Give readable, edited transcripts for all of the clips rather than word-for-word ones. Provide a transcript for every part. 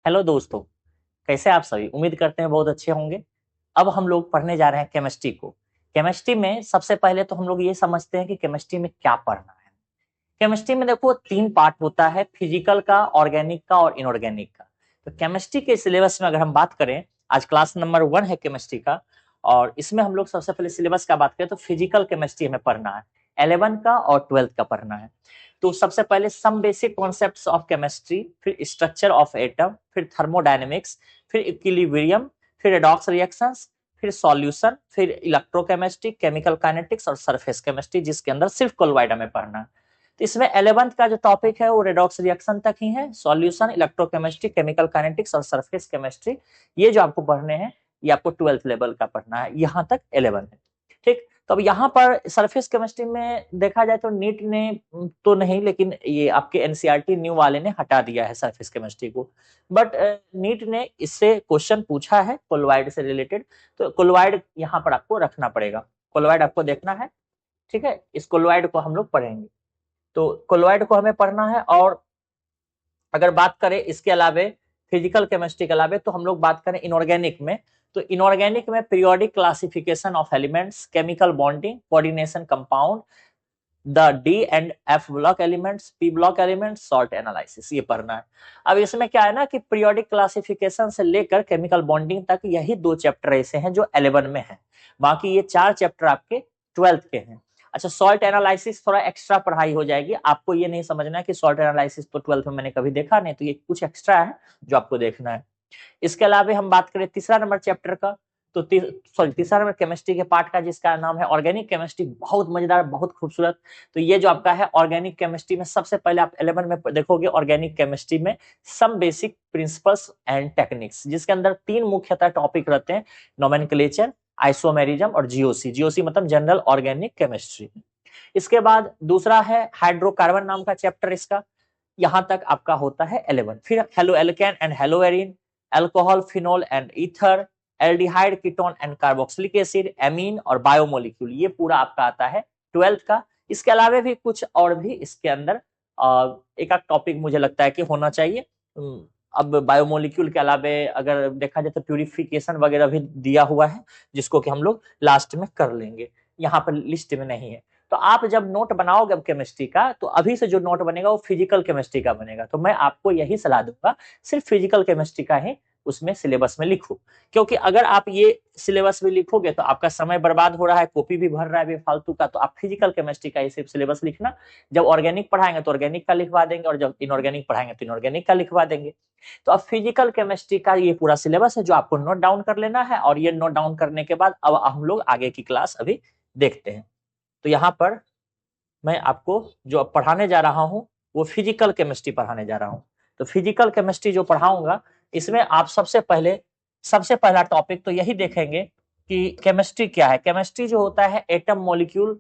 Hello दोस्तों। कैसे आप सभी? उम्मीद करते हैं बहुत अच्छे होंगे। अब हम लोग पढ़ने जा रहे हैं केमिस्ट्री को। केमिस्ट्री में सबसे पहले तो हम लोग ये समझते हैं कि केमिस्ट्री में क्या पढ़ना है। केमिस्ट्री में देखो तीन पार्ट होता है, फिजिकल का, ऑर्गेनिक का और इनऑर्गेनिक का। तो केमिस्ट्री के सिलेबस में अगर हम बात करें, आज क्लास नंबर 1 है केमिस्ट्री का। और इसमें हम लोग सबसे पहले सिलेबस का बात करें तो फिजिकल केमिस्ट्री हमें पढ़ना है। 11 का और 12 का पढ़ना है। तो सबसे पहले some basic concepts of chemistry, फिर स्ट्रक्चर ऑफ एटम, फिर थर्मोडायनेमिक्स, फिर इक्विलिब्रियम, फिर रेडॉक्स रिएक्शंस, फिर सॉल्यूशन, फिर इलेक्ट्रोकेमिस्ट्री, केमिकल काइनेटिक्स और सरफेस केमिस्ट्री, जिसके अंदर सिर्फ कोलॉइड हमें पढ़ना है। तो इसमें 11th का जो टॉपिक है वो रेडॉक्स रिएक्शन तक ही है। सॉल्यूशन, इलेक्ट्रोकेमिस्ट्री, केमिकल काइनेटिक्स और सरफेस केमिस्ट्री, ये जो आपको पढ़ने हैं ये आपको 12th लेवल का पढ़ना है। यहाँ तक 11 है। ठीक। तो अब यहाँ पर सरफेस केमिस्ट्री में देखा जाए तो नीट ने तो नहीं, लेकिन ये आपके एनसीईआरटी न्यू वाले ने हटा दिया है सरफेस केमिस्ट्री को। बट नीट ने इससे क्वेश्चन पूछा है कोलॉइड से रिलेटेड। तो कोलॉइड यहाँ पर आपको रखना पड़ेगा। कोलॉइड आपको देखना है। ठीक है, इस कोलॉइड को हम लोग पढ़ेंगे। तो कोलॉइड को हमें पढ़ना है। और अगर बात करें इसके अलावे, फिजिकल केमिस्ट्री के अलावे, तो हम लोग बात करें इनऑर्गेनिक में। तो इनऑर्गेनिक में periodic classification of elements, chemical bonding, coordination compound, the D and F block elements, P block elements, salt analysis, ये पढ़ना है। अब इसमें क्या है ना कि पीरियोडिक क्लासिफिकेशन से लेकर केमिकल बॉन्डिंग तक यही दो चैप्टर ऐसे हैं जो 11 में है। बाकी ये चार चैप्टर आपके 12th के हैं। अच्छा, सॉल्ट एनालिसिस थोड़ा एक्स्ट्रा पढ़ाई हो जाएगी। आपको ये नहीं समझना है कि सॉल्ट एनालिसिस तो 12th में मैंने कभी देखा नहीं, तो ये कुछ एक्स्ट्रा है जो आपको देखना है। इसके अलावा हम बात करें तीसरा नंबर चैप्टर का, तो तीसरा नंबर केमिस्ट्री के पार्ट का जिसका नाम है ऑर्गेनिक केमिस्ट्री। बहुत मजेदार, बहुत खूबसूरत। तो ये जो आपका है ऑर्गेनिक केमिस्ट्री में, सबसे पहले आप 11 में देखोगे ऑर्गेनिक केमिस्ट्री में some basic principles and techniques, जिसके अंदर तीन मुख्यतः टॉपिक रहते हैं: नोमेनक्लेचर, आइसोमेरिज्म और जीओसी। जीओसी मतलब जनरल ऑर्गेनिक केमिस्ट्री। इसके बाद दूसरा है हाइड्रोकार्बन नाम का चैप्टर इसका। यहां तक आपका होता है 11। फिर halo alkane and hello Erin, alcohol, phenol and ether, aldehyde, ketone and carboxylic acid, amine और बायोमोलिक्यूल, ये पूरा आपका आता है 12th का। इसके अलावा भी कुछ और भी इसके अंदर एक आध टॉपिक मुझे लगता है कि होना चाहिए। अब बायोमोलिक्यूल के अलावे अगर देखा जाए तो प्यूरिफिकेशन वगैरह भी दिया हुआ है, जिसको कि हम लोग लास्ट में कर लेंगे, यहाँ पर लिस्ट में नहीं है। तो आप जब नोट बनाओगे अब केमिस्ट्री का, तो अभी से जो नोट बनेगा वो फिजिकल केमिस्ट्री का बनेगा। तो मैं आपको यही सलाह दूंगा, सिर्फ फिजिकल केमिस्ट्री का ही उसमें सिलेबस में लिखो। क्योंकि अगर आप ये सिलेबस में लिखोगे तो आपका समय बर्बाद हो रहा है, कॉपी भी भर रहा है बेफालतू का। तो आप फिजिकल केमिस्ट्री का ही सिर्फ सिलेबस लिखना। जब ऑर्गेनिक पढ़ाएंगे तो ऑर्गेनिक का लिखवा देंगे, और जब इनऑर्गेनिक पढ़ाएंगे तो इनऑर्गेनिक का लिखवा देंगे। तो अब फिजिकल केमिस्ट्री का ये पूरा सिलेबस है जो आपको नोट डाउन कर लेना है। और ये नोट डाउन करने के बाद अब हम लोग आगे की क्लास अभी देखते हैं। तो यहाँ पर मैं आपको जो अब पढ़ाने जा रहा हूँ वो फिजिकल केमिस्ट्री पढ़ाने जा रहा हूँ। तो फिजिकल केमिस्ट्री जो पढ़ाऊंगा, इसमें आप सबसे पहला टॉपिक तो यही देखेंगे कि केमिस्ट्री क्या है। केमिस्ट्री जो होता है एटम मॉलिक्यूल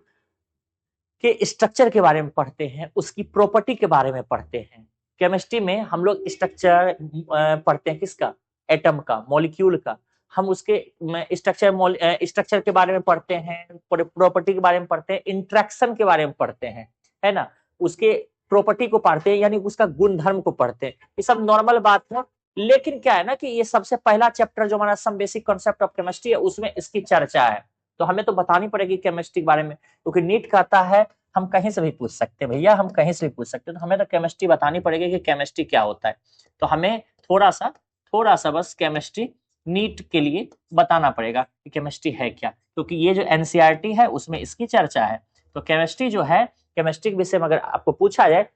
के स्ट्रक्चर के बारे में पढ़ते हैं, उसकी प्रॉपर्टी के बारे में पढ़ते हैं। केमिस्ट्री में हम लोग स्ट्रक्चर पढ़ते हैं किसका? एटम का, मॉलिक्यूल का। हम उसके स्ट्रक्चर के बारे में पढ़ते हैं, प्रॉपर्टी के बारे में पढ़ते हैं, इंट्रैक्शन के बारे में पढ़ते हैं, है ना। उसके प्रॉपर्टी को पढ़ते हैं, यानी उसका गुण धर्म को पढ़ते हैं। ये सब नॉर्मल बात है। लेकिन क्या है ना कि ये सबसे पहला चैप्टर जो हमारा some basic concept of chemistry है, उसमें इसकी चर्चा है। तो हमें तो बतानी पड़ेगी केमिस्ट्री के बारे में, क्योंकि नीट कहता है हम कहीं से भी पूछ सकते हैं भैया, हम कहीं से भी पूछ सकते हैं। तो हमें तो केमिस्ट्री बतानी पड़ेगी कि केमिस्ट्री क्या होता है। तो हमें थोड़ा सा बस केमिस्ट्री नीट के लिए बताना पड़ेगा कि केमिस्ट्री है क्या, क्योंकि ये जो एनसीईआरटी है उसमें इसकी चर्चा है। तो केमिस्ट्री जो है, केमिस्ट्री के विषय में अगर आपको पूछा जाए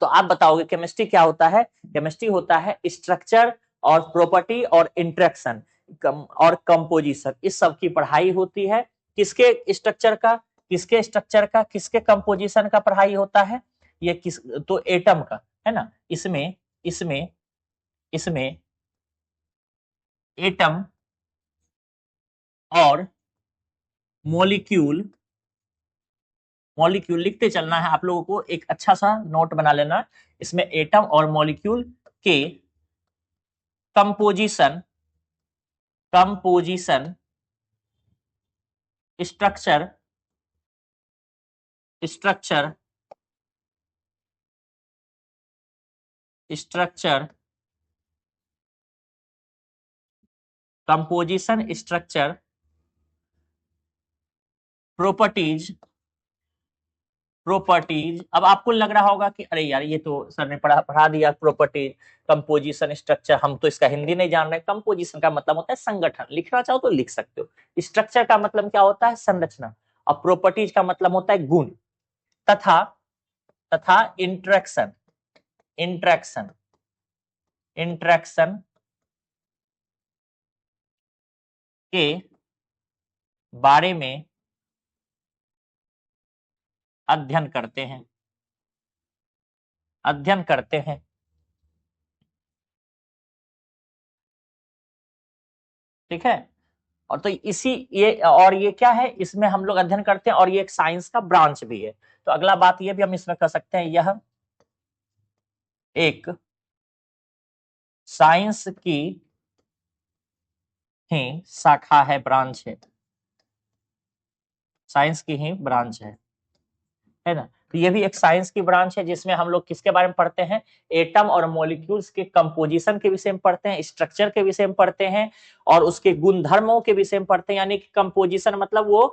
तो आप बताओगे केमिस्ट्री क्या होता है। केमिस्ट्री होता है स्ट्रक्चर और प्रॉपर्टी और इंट्रैक्शन और कंपोजिशन, इस सब की पढ़ाई होती है। किसके स्ट्रक्चर का, किसके कंपोजिशन का पढ़ाई होता है? ये किस, तो एटम का, है ना। इसमें इसमें इसमें एटम और मॉलिक्यूल, मॉलिक्यूल लिखते चलना है आप लोगों को, एक अच्छा सा नोट बना लेना। इसमें एटम और मॉलिक्यूल के composition composition structure structure structure composition, structure, properties. अब आपको लग रहा होगा कि अरे यार ये तो सर ने पढ़ा दिया, प्रॉपर्टीज, कंपोजिशन, स्ट्रक्चर, हम तो इसका हिंदी नहीं जान रहे। कंपोजिशन का मतलब होता है संगठन, लिखना चाहो तो लिख सकते हो। स्ट्रक्चर का मतलब क्या होता है? संरचना। और प्रॉपर्टीज का मतलब होता है गुण। तथा इंट्रैक्शन के बारे में अध्ययन करते हैं। ठीक है। और तो ये क्या है, इसमें हम लोग अध्ययन करते हैं, और ये एक साइंस का ब्रांच भी है। तो अगला बात ये भी हम इसमें कर सकते हैं, यह एक साइंस की ही शाखा है, ब्रांच है, साइंस की ही ब्रांच है ना। तो ये भी एक साइंस की ब्रांच है, जिसमें हम लोग किसके बारे में पढ़ते हैं? एटम और मॉलिक्यूल्स के कंपोजिशन के विषय में पढ़ते हैं, स्ट्रक्चर के विषय में पढ़ते हैं, और उसके गुणधर्मों के विषय में पढ़ते हैं। यानी कि कंपोजिशन मतलब वो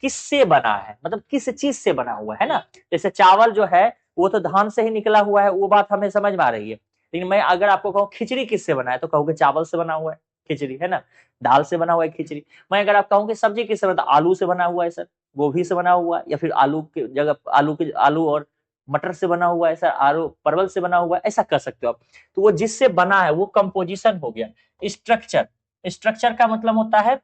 किससे बना है, मतलब किस चीज से बना हुआ है ना। जैसे चावल जो है वो तो धान से ही निकला हुआ है, वो बात हमें समझ में आ रही है। लेकिन मैं अगर आपको कहूँ खिचड़ी किससे बना है, तो कहोगे चावल से बना हुआ है खिचड़ी, है ना, दाल से बना हुआ है खिचड़ी। मैं अगर आप कहूँ कि सब्जी किससे बना, आलू से बना हुआ है सर, गोभी से बना हुआ है, या फिर आलू की जगह आलू और मटर से बना हुआ है सर, आलू परवल से बना हुआ है, ऐसा कर सकते हो आप। तो वो जिससे बना है वो कंपोजिशन हो गया। स्ट्रक्चर का मतलब होता है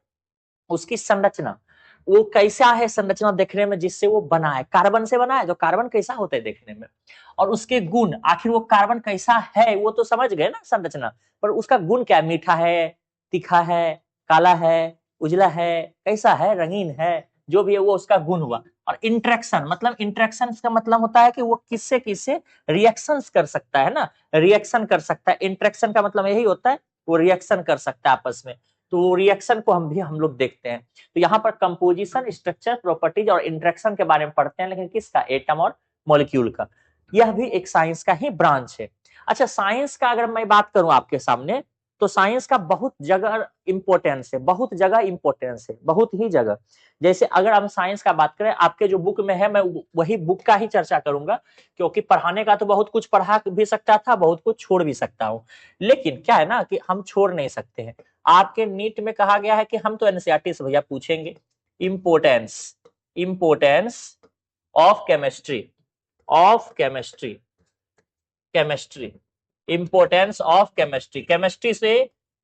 उसकी संरचना, वो कैसा है संरचना देखने में, जिससे वो बना है। कार्बन से बना है, तो कार्बन कैसा होता है देखने में, और उसके गुण, आखिर वो कार्बन कैसा है वो तो समझ गए ना संरचना, पर उसका गुण क्या, मीठा है, तीखा है, काला है, उजला है, कैसा है, रंगीन है, जो भी है वो उसका गुण हुआ। और इंटरेक्शन का मतलब होता है कि वो किससे किससे रिएक्शंस कर सकता है ना, रिएक्शन कर सकता है। इंटरेक्शन का मतलब यही होता है वो रिएक्शन कर सकता है आपस में। तो रिएक्शन को हम लोग देखते हैं। तो यहाँ पर कंपोजिशन, स्ट्रक्चर, प्रॉपर्टीज और इंटरेक्शन के बारे में पढ़ते हैं, लेकिन किसका? एटम और मॉलिक्यूल का। यह भी एक साइंस का ही ब्रांच है। अच्छा, साइंस का अगर मैं बात करूं आपके सामने, तो साइंस का बहुत जगह इंपॉर्टेंस है, बहुत ही जगह। जैसे अगर हम साइंस का बात करें, आपके जो बुक में है, मैं वही बुक का ही चर्चा करूंगा, क्योंकि पढ़ाने का तो बहुत कुछ पढ़ा भी सकता था, बहुत कुछ छोड़ भी सकता हूं। लेकिन क्या है ना कि हम छोड़ नहीं सकते हैं। आपके नीट में कहा गया है कि हम तो एनसीईआरटी से भैया पूछेंगे, importance of chemistry, importance of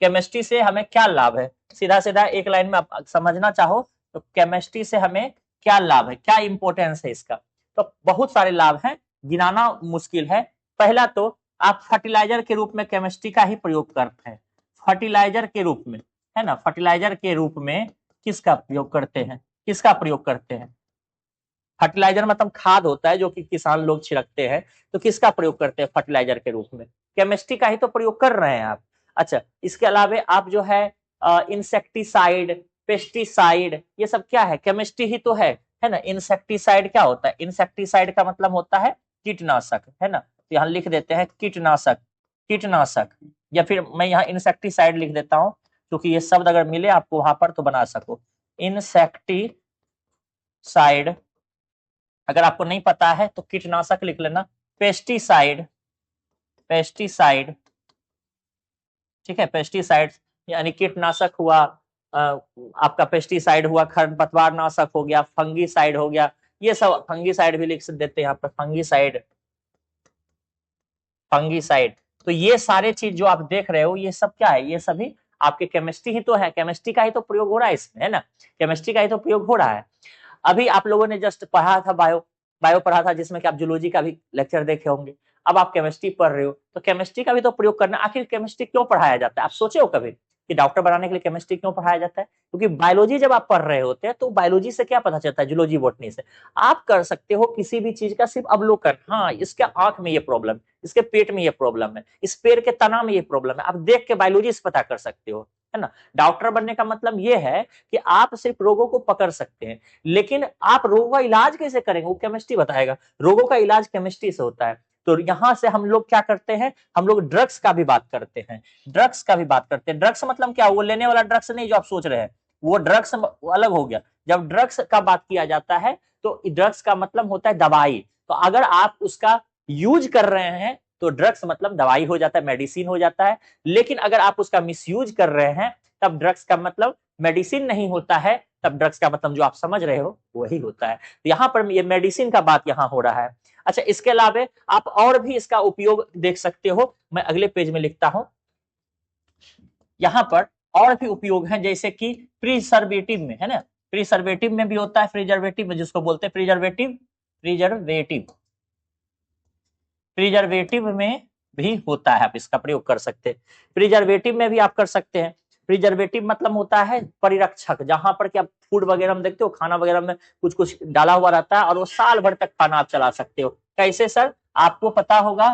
chemistry से हमें क्या लाभ है? सीधा सीधा एक लाइन में आप समझना चाहो तो केमिस्ट्री से हमें क्या लाभ है, क्या इंपोर्टेंस है इसका? तो बहुत सारे लाभ हैं, गिनाना मुश्किल है। पहला तो आप फर्टिलाइजर के रूप में केमिस्ट्री का ही प्रयोग करते हैं, फर्टिलाइजर के रूप में, है ना, फर्टिलाइजर के रूप में किसका प्रयोग करते हैं? फर्टिलाइजर मतलब खाद होता है जो कि किसान लोग छिड़कते हैं। तो किसका प्रयोग करते हैं फर्टिलाइजर के रूप में? केमिस्ट्री का ही तो प्रयोग कर रहे हैं आप। अच्छा, इसके अलावा आप जो है इंसेक्टिसाइड, पेस्टिसाइड, ये सब क्या है? केमिस्ट्री ही तो है ना। इंसेक्टिसाइड क्या होता है? इंसेक्टिसाइड का मतलब होता है कीटनाशक, है ना। तो यहाँ लिख देते हैं कीटनाशक, या फिर मैं यहाँ इंसेक्टिसाइड लिख देता हूँ, क्योंकि ये शब्द अगर मिले आपको वहां पर तो बना सको। इंसेक्टिसाइड, अगर आपको नहीं पता है तो कीटनाशक लिख लेना। पेस्टिसाइड, ठीक है, पेस्टिसाइड यानी कीटनाशक हुआ, आपका पेस्टिसाइड हुआ, खरपतवार नाशक हो गया, फंगीसाइड हो गया, ये सब फंगीसाइड भी लिख देते हैं यहाँ पर, फंगीसाइड। तो ये सारे चीज जो आप देख रहे हो, ये सब क्या है? ये सभी आपके केमिस्ट्री ही तो है, केमिस्ट्री का ही तो प्रयोग हो रहा है इसमें, है ना, केमिस्ट्री का ही तो प्रयोग हो रहा है। अभी आप लोगों ने जस्ट पढ़ा था बायो पढ़ा था, जिसमें कि आप जूलॉजी का भी लेक्चर देखे होंगे। अब आप केमिस्ट्री पढ़ रहे हो, तो केमिस्ट्री का भी तो प्रयोग करना। आखिर केमिस्ट्री क्यों पढ़ाया जाता है? आप सोचे हो कभी कि डॉक्टर बनाने के लिए केमिस्ट्री क्यों पढ़ाया जाता है? क्योंकि बायोलॉजी जब आप पढ़ रहे होते हैं तो बायोलॉजी से क्या पता चलता है, जूलॉजी बॉटनी से आप कर सकते हो किसी भी चीज का सिर्फ अवलोकन। हाँ, इसके आंख में ये प्रॉब्लम, इसके पेट में ये प्रॉब्लम है, इस पैर के तना में ये प्रॉब्लम है, आप देख के बायोलॉजी से पता कर सकते हो, है ना। डॉक्टर बनने का मतलब ये है कि आप सिर्फ रोगों को पकड़ सकते हैं, लेकिन आप रोगों का इलाज कैसे करेंगे वो केमिस्ट्री बताएगा। रोगों का इलाज केमिस्ट्री से होता है। तो यहाँ से हम लोग क्या करते हैं, हम लोग ड्रग्स का भी बात करते हैं, ड्रग्स का भी बात करते हैं। ड्रग्स मतलब क्या, वो लेने वाला ड्रग्स नहीं जो आप सोच रहे हैं, वो ड्रग्स अलग हो गया। जब ड्रग्स का बात किया जाता है तो ड्रग्स का मतलब होता है दवाई। तो अगर आप उसका यूज कर रहे हैं तो ड्रग्स मतलब दवाई हो जाता है, मेडिसिन हो जाता है। लेकिन अगर आप उसका मिसयूज कर रहे हैं तब ड्रग्स का मतलब मेडिसिन नहीं होता है, तब ड्रग्स का मतलब जो आप समझ रहे हो वही होता है। तो यहाँ पर ये मेडिसिन का बात यहाँ हो रहा है। अच्छा, इसके अलावा आप और भी इसका उपयोग देख सकते हो, मैं अगले पेज में लिखता हूं। यहाँ पर और भी उपयोग है, जैसे कि प्रिजर्वेटिव में, है ना, प्रिजर्वेटिव में भी होता है, प्रिजर्वेटिव में जिसको बोलते हैं प्रिजर्वेटिव, प्रिजर्वेटिव, प्रिजर्वेटिव में भी होता है, आप इसका प्रयोग कर सकते हैं। प्रिजर्वेटिव में भी आप कर सकते हैं। प्रिजर्वेटिव मतलब होता है परिरक्षक, जहां पर कि आप फूड वगैरह में देखते हो, खाना वगैरह में कुछ कुछ डाला हुआ रहता है और वो साल भर तक खाना आप चला सकते हो। कैसे सर? आपको पता होगा,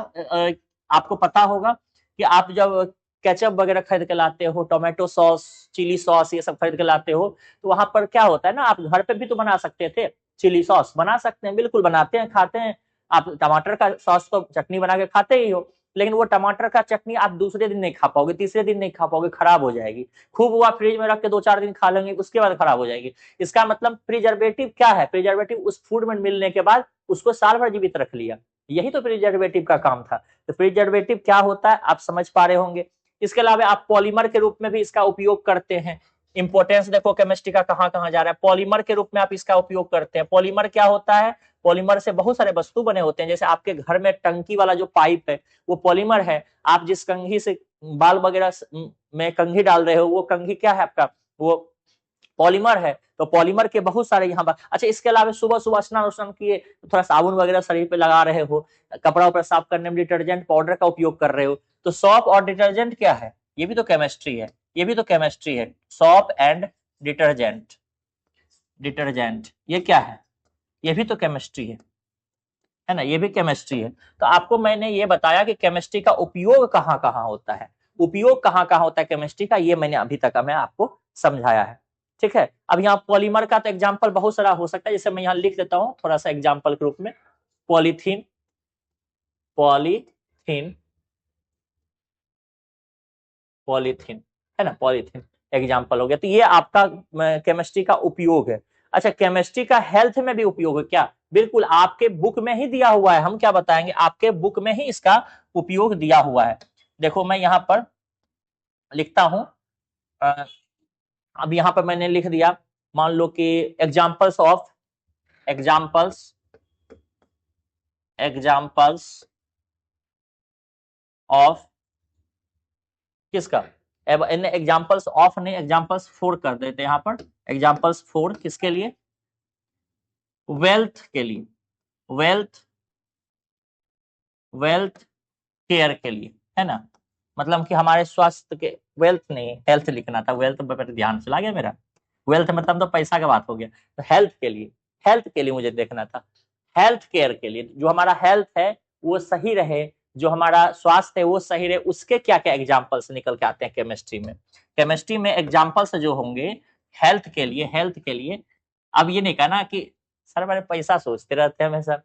आपको पता होगा कि आप जब केचप वगैरह खरीद के लाते हो, टोमेटो सॉस, चिली सॉस, ये सब खरीद के लाते हो, तो वहां पर क्या होता है ना, आप घर पे भी तो बना सकते थे, चिली सॉस बना सकते हैं, बिल्कुल बनाते हैं, खाते हैं। आप टमाटर का सॉस तो चटनी बना के खाते ही हो, लेकिन वो टमाटर का चटनी आप दूसरे दिन नहीं खा पाओगे, तीसरे दिन नहीं खा पाओगे, खराब हो जाएगी। खूब वो आप फ्रिज में रख के 2-4 दिन खा लेंगे, उसके बाद खराब हो जाएगी। इसका मतलब प्रिजर्वेटिव क्या है? प्रिजर्वेटिव उस फूड में मिलने के बाद उसको साल भर जीवित रख लिया, यही तो प्रिजर्वेटिव का काम था। तो प्रिजर्वेटिव क्या होता है आप समझ पा रहे होंगे। इसके अलावा आप पॉलीमर के रूप में भी इसका उपयोग करते हैं। इंपोर्टेंस देखो केमिस्ट्री का कहां कहां जा रहा है। पॉलीमर के रूप में आप इसका उपयोग करते हैं। पॉलीमर क्या होता है? पॉलीमर से बहुत सारे वस्तु बने होते हैं, जैसे आपके घर में टंकी वाला जो पाइप है वो पॉलीमर है। आप जिस कंघी से बाल वगैरह में कंघी डाल रहे हो, वो कंघी क्या है आपका? वो पॉलीमर है। तो पॉलीमर के बहुत सारे यहाँ पर। अच्छा, इसके अलावा सुबह सुबह स्नान किए, थोड़ा साबुन वगैरह शरीर पे लगा रहे हो, कपड़ा उपड़ा साफ करने में डिटर्जेंट पाउडर का उपयोग कर रहे हो, तो सॉप और डिटर्जेंट क्या है? ये भी तो केमिस्ट्री है, ये भी तो केमिस्ट्री है। सॉप एंड डिटर्जेंट, डिटर्जेंट ये क्या है? ये भी तो केमिस्ट्री है ना, ये भी केमिस्ट्री है। तो आपको मैंने ये बताया कि केमिस्ट्री का उपयोग कहाँ कहाँ होता है, उपयोग कहाँ कहाँ होता है केमिस्ट्री का, ये मैंने अभी तक मैं आपको समझाया है। ठीक है, अब यहाँ पॉलीमर का तो एग्जाम्पल बहुत सारा हो सकता है, जैसे मैं यहाँ लिख देता हूँ थोड़ा सा एग्जाम्पल के रूप में। पॉलीथीन, पॉलीथीन, पॉलीथीन, है ना, पॉलीथीन एग्जाम्पल हो गया। तो ये आपका केमिस्ट्री का उपयोग है। अच्छा, केमिस्ट्री का हेल्थ में भी उपयोग है क्या? बिल्कुल, आपके बुक में ही दिया हुआ है। हम क्या बताएंगे, आपके बुक में ही इसका उपयोग दिया हुआ है। देखो मैं यहाँ पर लिखता हूं, अब यहाँ पर मैंने लिख दिया, मान लो कि examples of, examples, examples of किसका? एग्जाम्पल्स ऑफ नहीं, एग्जाम्पल्स फॉर कर देते हैं यहाँ पर। एग्जाम्पल्स फॉर किसके लिए? वेल्थ के लिए, वेल्थ, वेल्थ केयर के लिए, है ना, मतलब कि हमारे स्वास्थ्य के, वेल्थ नहीं हेल्थ लिखना था, वेल्थ पर ध्यान चला गया मेरा, वेल्थ मतलब तो पैसा का बात हो गया। तो हेल्थ के लिए, हेल्थ के लिए मुझे देखना था, हेल्थ केयर के लिए, जो हमारा हेल्थ है वो सही रहे, जो हमारा स्वास्थ्य है वो सही रहे, उसके क्या क्या एग्जाम्पल्स निकल के आते हैं केमिस्ट्री में। केमिस्ट्री में एग्जाम्पल्स जो होंगे हेल्थ के लिए, हेल्थ के लिए। अब ये नहीं कहना कि सर मैंने पैसा सोचते रहते हैं हमेशा,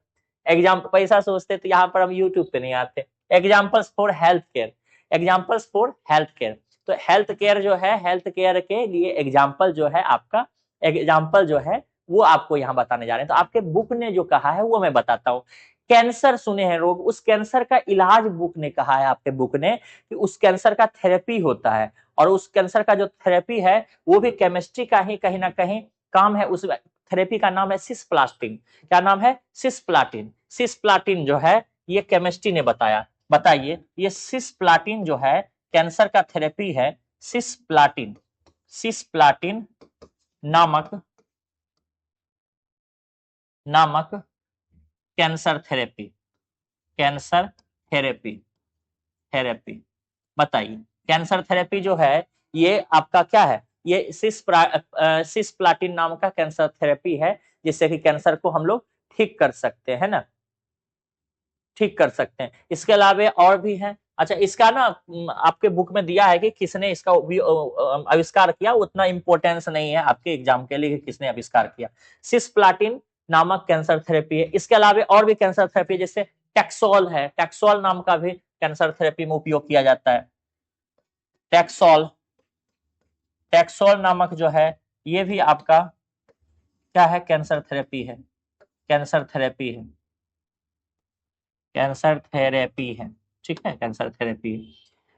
एग्जाम पैसा सोचते तो यहाँ पर हम यूट्यूब पे नहीं आते। Examples for health care, examples for health care. तो हेल्थ केयर जो है, हेल्थ केयर के लिए एग्जाम्पल जो है आपका, एग्जाम्पल जो है वो आपको यहाँ बताने जा रहे हैं। तो आपके बुक ने जो कहा है वो मैं बताता हूँ। कैंसर सुने हैं रोग, उस कैंसर का इलाज बुक ने कहा है, आपके बुक ने, कि उस कैंसर का थेरेपी होता है, और उस कैंसर का जो थेरेपी है वो भी केमिस्ट्री का ही कहीं ना कहीं काम है। उस थेरेपी का नाम है सिस्प्लाटिन। क्या नाम है? सिस्प्लाटिन। सिस्प्लाटिन जो है ये केमिस्ट्री ने बताया। बताइए, ये सिस्प्लाटिन जो है कैंसर का थेरेपी है, सिस्प्लाटिन, सिस्प्लाटिन नामक, नामक cancer therapy, cancer therapy, therapy बताइए। कैंसर थेरेपी जो है ये आपका क्या है? ये सिस्प्लाटिन नाम का कैंसर थेरेपी है, जिससे कि कैंसर को हम लोग ठीक कर सकते हैं ना, ठीक कर सकते हैं। इसके अलावा और भी हैं। अच्छा, इसका ना आपके बुक में दिया है कि किसने इसका आविष्कार किया, उतना इंपॉर्टेंस नहीं है आपके एग्जाम के लिए कि किसने आविष्कार किया। सिस्प्लाटिन नामक कैंसर थेरेपी है। इसके अलावा और भी कैंसर थेरेपी, जैसे टैक्सोल है, टैक्सोल नाम का भी कैंसर थेरेपी में उपयोग किया जाता है। टैक्सोल, टैक्सोल नामक जो है ये भी आपका क्या है, कैंसर थेरेपी है, कैंसर थेरेपी है, कैंसर थेरेपी है, ठीक है, कैंसर थेरेपी है।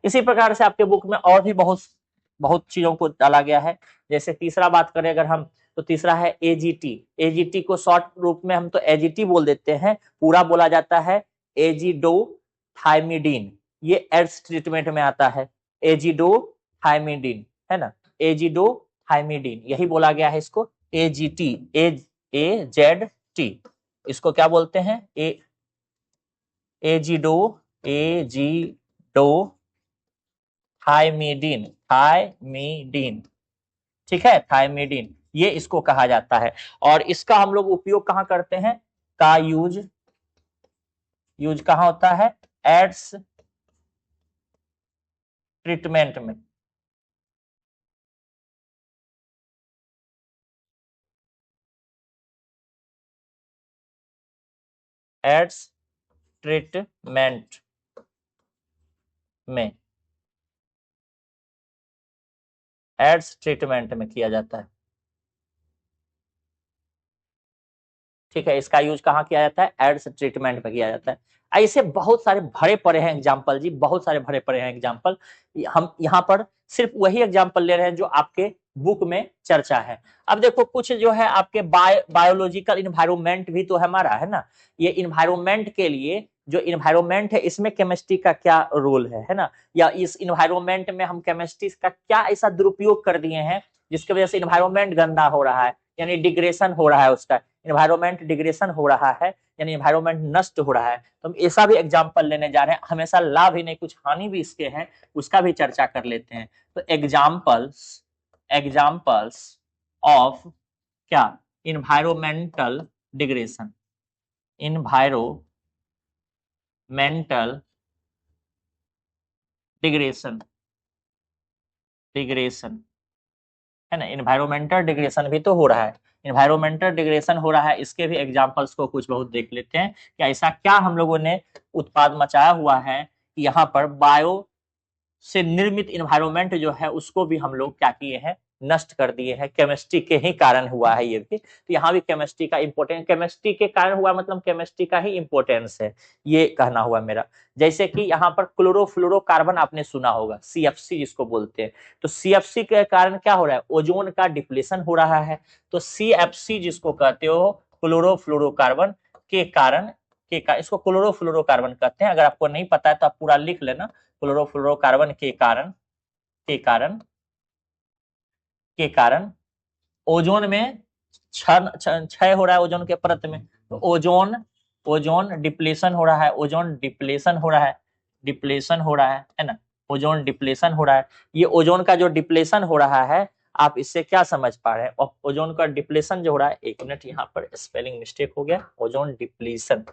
इसी प्रकार से आपके बुक में और भी बहुत बहुत चीजों को डाला गया है। जैसे तीसरा बात करें अगर हम, तो तीसरा है एजीटी। एजीटी को शॉर्ट रूप में हम तो एजीटी बोल देते हैं, पूरा बोला जाता है एजिडोथाइमिडीन। ये एड्स ट्रीटमेंट में आता है, एजिडोथाइमिडीन, है ना, एजिडोथाइमिडीन, यही बोला गया है इसको, एजीटी, AZT, इसको क्या बोलते हैं, एजिडोथाइमिडीन, थाइमिडीन, ठीक है, थाइमिडीन, ये इसको कहा जाता है। और इसका हम लोग उपयोग कहाँ करते हैं, का यूज कहाँ होता है, एड्स ट्रीटमेंट में, एड्स ट्रीटमेंट में, एड्स ट्रीटमेंट में किया जाता है, ठीक है। इसका यूज कहाँ किया जाता है, एड्स ट्रीटमेंट में किया जाता है। ऐसे बहुत सारे भरे पड़े हैं एग्जाम्पल जी, बहुत सारे भरे पड़े हैं एग्जाम्पल। हम यहाँ पर सिर्फ वही एग्जाम्पल ले रहे हैं जो आपके बुक में चर्चा है। अब देखो कुछ जो है आपके बायोलॉजिकल इन्वायरमेंट भी तो हमारा है ना, ये इन्वायरमेंट के लिए जो इन्वायरमेंट है इसमें केमिस्ट्री का क्या रोल है ना, या इस इन्वायरमेंट में हम केमिस्ट्री का क्या ऐसा दुरुपयोग कर दिए हैं जिसकी वजह से इन्वायरमेंट गंदा हो रहा है, यानी डिग्रेशन हो रहा है, उसका इन्वायरमेंट डिग्रेशन हो रहा है, यानी इन्वायरमेंट नष्ट हो रहा है। तो हम ऐसा भी एग्जाम्पल लेने जा रहे हैं, हमेशा लाभ ही नहीं कुछ हानि भी इसके हैं, उसका भी चर्चा कर लेते हैं। तो एग्जाम्पल्स, एग्जाम्पल्स ऑफ क्या, environmental digression, environmental digression, digression, है ना, इन्वायरमेंटल डिग्रेशन भी तो हो रहा है, इन्वायरमेंटल डिग्रेशन हो रहा है, इसके भी एग्जांपल्स को कुछ बहुत देख लेते हैं कि ऐसा क्या हम लोगों ने उत्पाद मचाया हुआ है कि यहाँ पर बायो से निर्मित इन्वायरमेंट जो है उसको भी हम लोग क्या किए हैं, नष्ट कर दिए हैं, केमिस्ट्री के ही कारण हुआ है ये भी। तो यहाँ भी केमिस्ट्री का इंपोर्टेंस, केमिस्ट्री के कारण हुआ मतलब केमिस्ट्री का ही इंपोर्टेंस है, ये कहना हुआ मेरा। जैसे कि यहाँ पर क्लोरोफ्लोरोकार्बन आपने सुना होगा, CFC जिसको बोलते हैं, तो CFC के कारण क्या हो रहा है, ओजोन का डिप्लेशन हो रहा है। तो CFC जिसको कहते हो क्लोरोफ्लोरोकार्बन के कारण, इसको क्लोरोफ्लोरोकार्बन कहते हैं। अगर आपको नहीं पता है तो आप पूरा लिख लेना, क्लोरोफ्लोरोकार्बन के कारण, के कारण ओजोन में क्षय हो रहा है, ओजोन के परत में, तो ओजोन डिप्लेशन हो रहा है, ओजोन डिप्लेशन हो रहा है, डिप्लेशन हो रहा है ना, ओजोन डिप्लेशन हो रहा है। ये ओजोन का जो डिप्लेशन हो रहा है, आप इससे क्या समझ पा रहे हैं, ओजोन का डिप्लेशन जो हो रहा है, एक मिनट यहाँ पर स्पेलिंग मिस्टेक हो गया, ओजोन डिप्लेशन,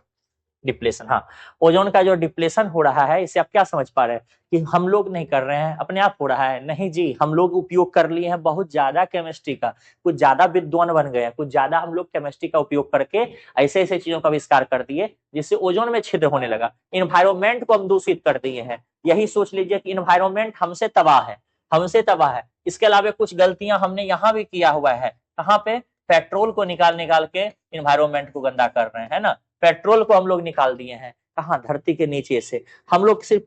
डिप्लेशन, हाँ, ओजोन का जो डिप्लेशन हो रहा है, इसे आप क्या समझ पा रहे हैं कि हम लोग नहीं कर रहे हैं, अपने आप हो रहा है, नहीं जी, हम लोग उपयोग कर लिए हैं बहुत ज्यादा केमिस्ट्री का, कुछ ज्यादा विद्वान बन गए हैं, कुछ ज्यादा हम लोग केमिस्ट्री का उपयोग करके ऐसे ऐसे चीजों का आविष्कार कर दिए जिससे ओजोन में छिद्र होने लगा, इन्वायरमेंट को हम दूषित कर दिए हैं। यही सोच लीजिए कि इन्वायरमेंट हमसे तबाह है, हमसे तबाह है। इसके अलावा कुछ गलतियां हमने यहाँ भी किया हुआ है, कहाँ पे, पेट्रोल को निकाल निकाल के इन्वायरमेंट को गंदा कर रहे हैं, है ना, पेट्रोल को हम लोग निकाल दिए हैं, कहाँ, धरती के नीचे से। हम लोग सिर्फ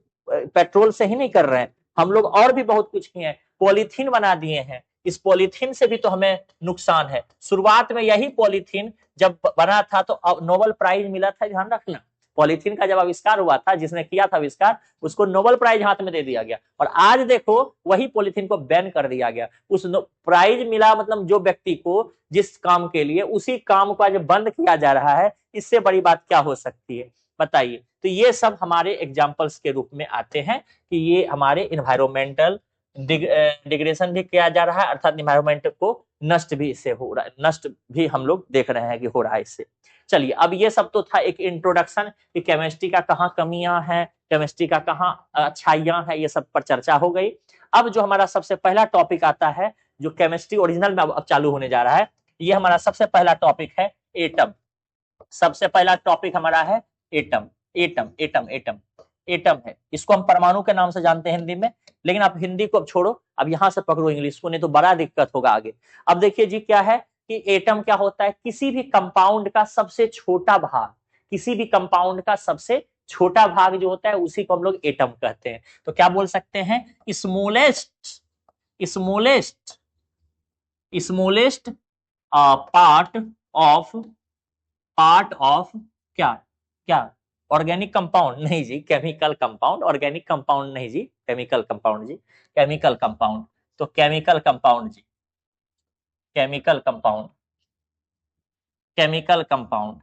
पेट्रोल से ही नहीं कर रहे हैं, हम लोग और भी बहुत कुछ किए हैं, पॉलीथीन बना दिए हैं, इस पॉलीथीन से भी तो हमें नुकसान है। शुरुआत में यही पॉलीथीन जब बना था तो नोबेल प्राइज मिला था, ध्यान रखना, पॉलीथीन का जब आविष्कार हुआ था, जिसने किया था आविष्कार, उसको नोबेल प्राइज हाथ में दे दिया गया, और आज देखो वही पॉलीथीन को बैन कर दिया गया। उस प्राइज मिला मतलब जो व्यक्ति को जिस काम के लिए, उसी काम को आज बंद किया जा रहा है, इससे बड़ी बात क्या हो सकती है, बताइए। तो ये सब हमारे एग्जाम्पल्स के रूप में आते हैं कि ये हमारे इन्वायरमेंटल डिग्रेशन भी किया जा रहा है, अर्थात इन्वायरमेंट को नष्ट भी इससे हो रहा है, नष्ट भी हम लोग देख रहे हैं कि हो रहा है इससे। चलिए, अब ये सब तो था एक इंट्रोडक्शन कि केमिस्ट्री का कहाँ कमियां हैं, केमिस्ट्री का कहाँ अच्छाइयां हैं, ये सब पर चर्चा हो गई। अब जो हमारा सबसे पहला टॉपिक आता है, जो केमिस्ट्री ओरिजिनल में अब चालू होने जा रहा है, ये हमारा सबसे पहला टॉपिक है एटम। सबसे पहला टॉपिक हमारा है atom. Atom atom atom atom है, इसको हम परमाणु के नाम से जानते हैं हिंदी में। लेकिन आप हिंदी को अब छोड़ो, अब यहां से पकड़ो इंग्लिश को, नहीं तो बड़ा दिक्कत होगा आगे। अब देखिए जी क्या है कि एटम क्या होता है, किसी भी कंपाउंड का सबसे छोटा भाग, किसी भी कंपाउंड का सबसे छोटा भाग जो होता है उसी को हम लोग एटम कहते हैं। तो क्या बोल सकते हैं, smallest smallest smallest part of क्या क्या, ऑर्गेनिक कंपाउंड नहीं जी, केमिकल कंपाउंड, ऑर्गेनिक कंपाउंड नहीं जी, केमिकल कंपाउंड जी, केमिकल कंपाउंड। तो केमिकल कंपाउंड जी, केमिकल कंपाउंड, केमिकल कंपाउंड,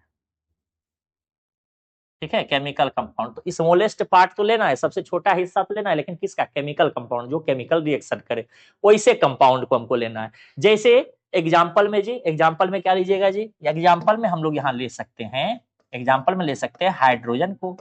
ठीक है, केमिकल कंपाउंड। तो स्मॉलेस्ट पार्ट तो लेना है, सबसे छोटा हिस्सा तो लेना है, लेकिन किसका, केमिकल कंपाउंड, जो केमिकल रिएक्शन करे वैसे कंपाउंड को हमको लेना है। जैसे एग्जाम्पल में जी, एग्जाम्पल में क्या लीजिएगा जी, एग्जाम्पल में हम लोग यहाँ ले सकते हैं, एग्जाम्पल में ले सकते हैं हाइड्रोजन को,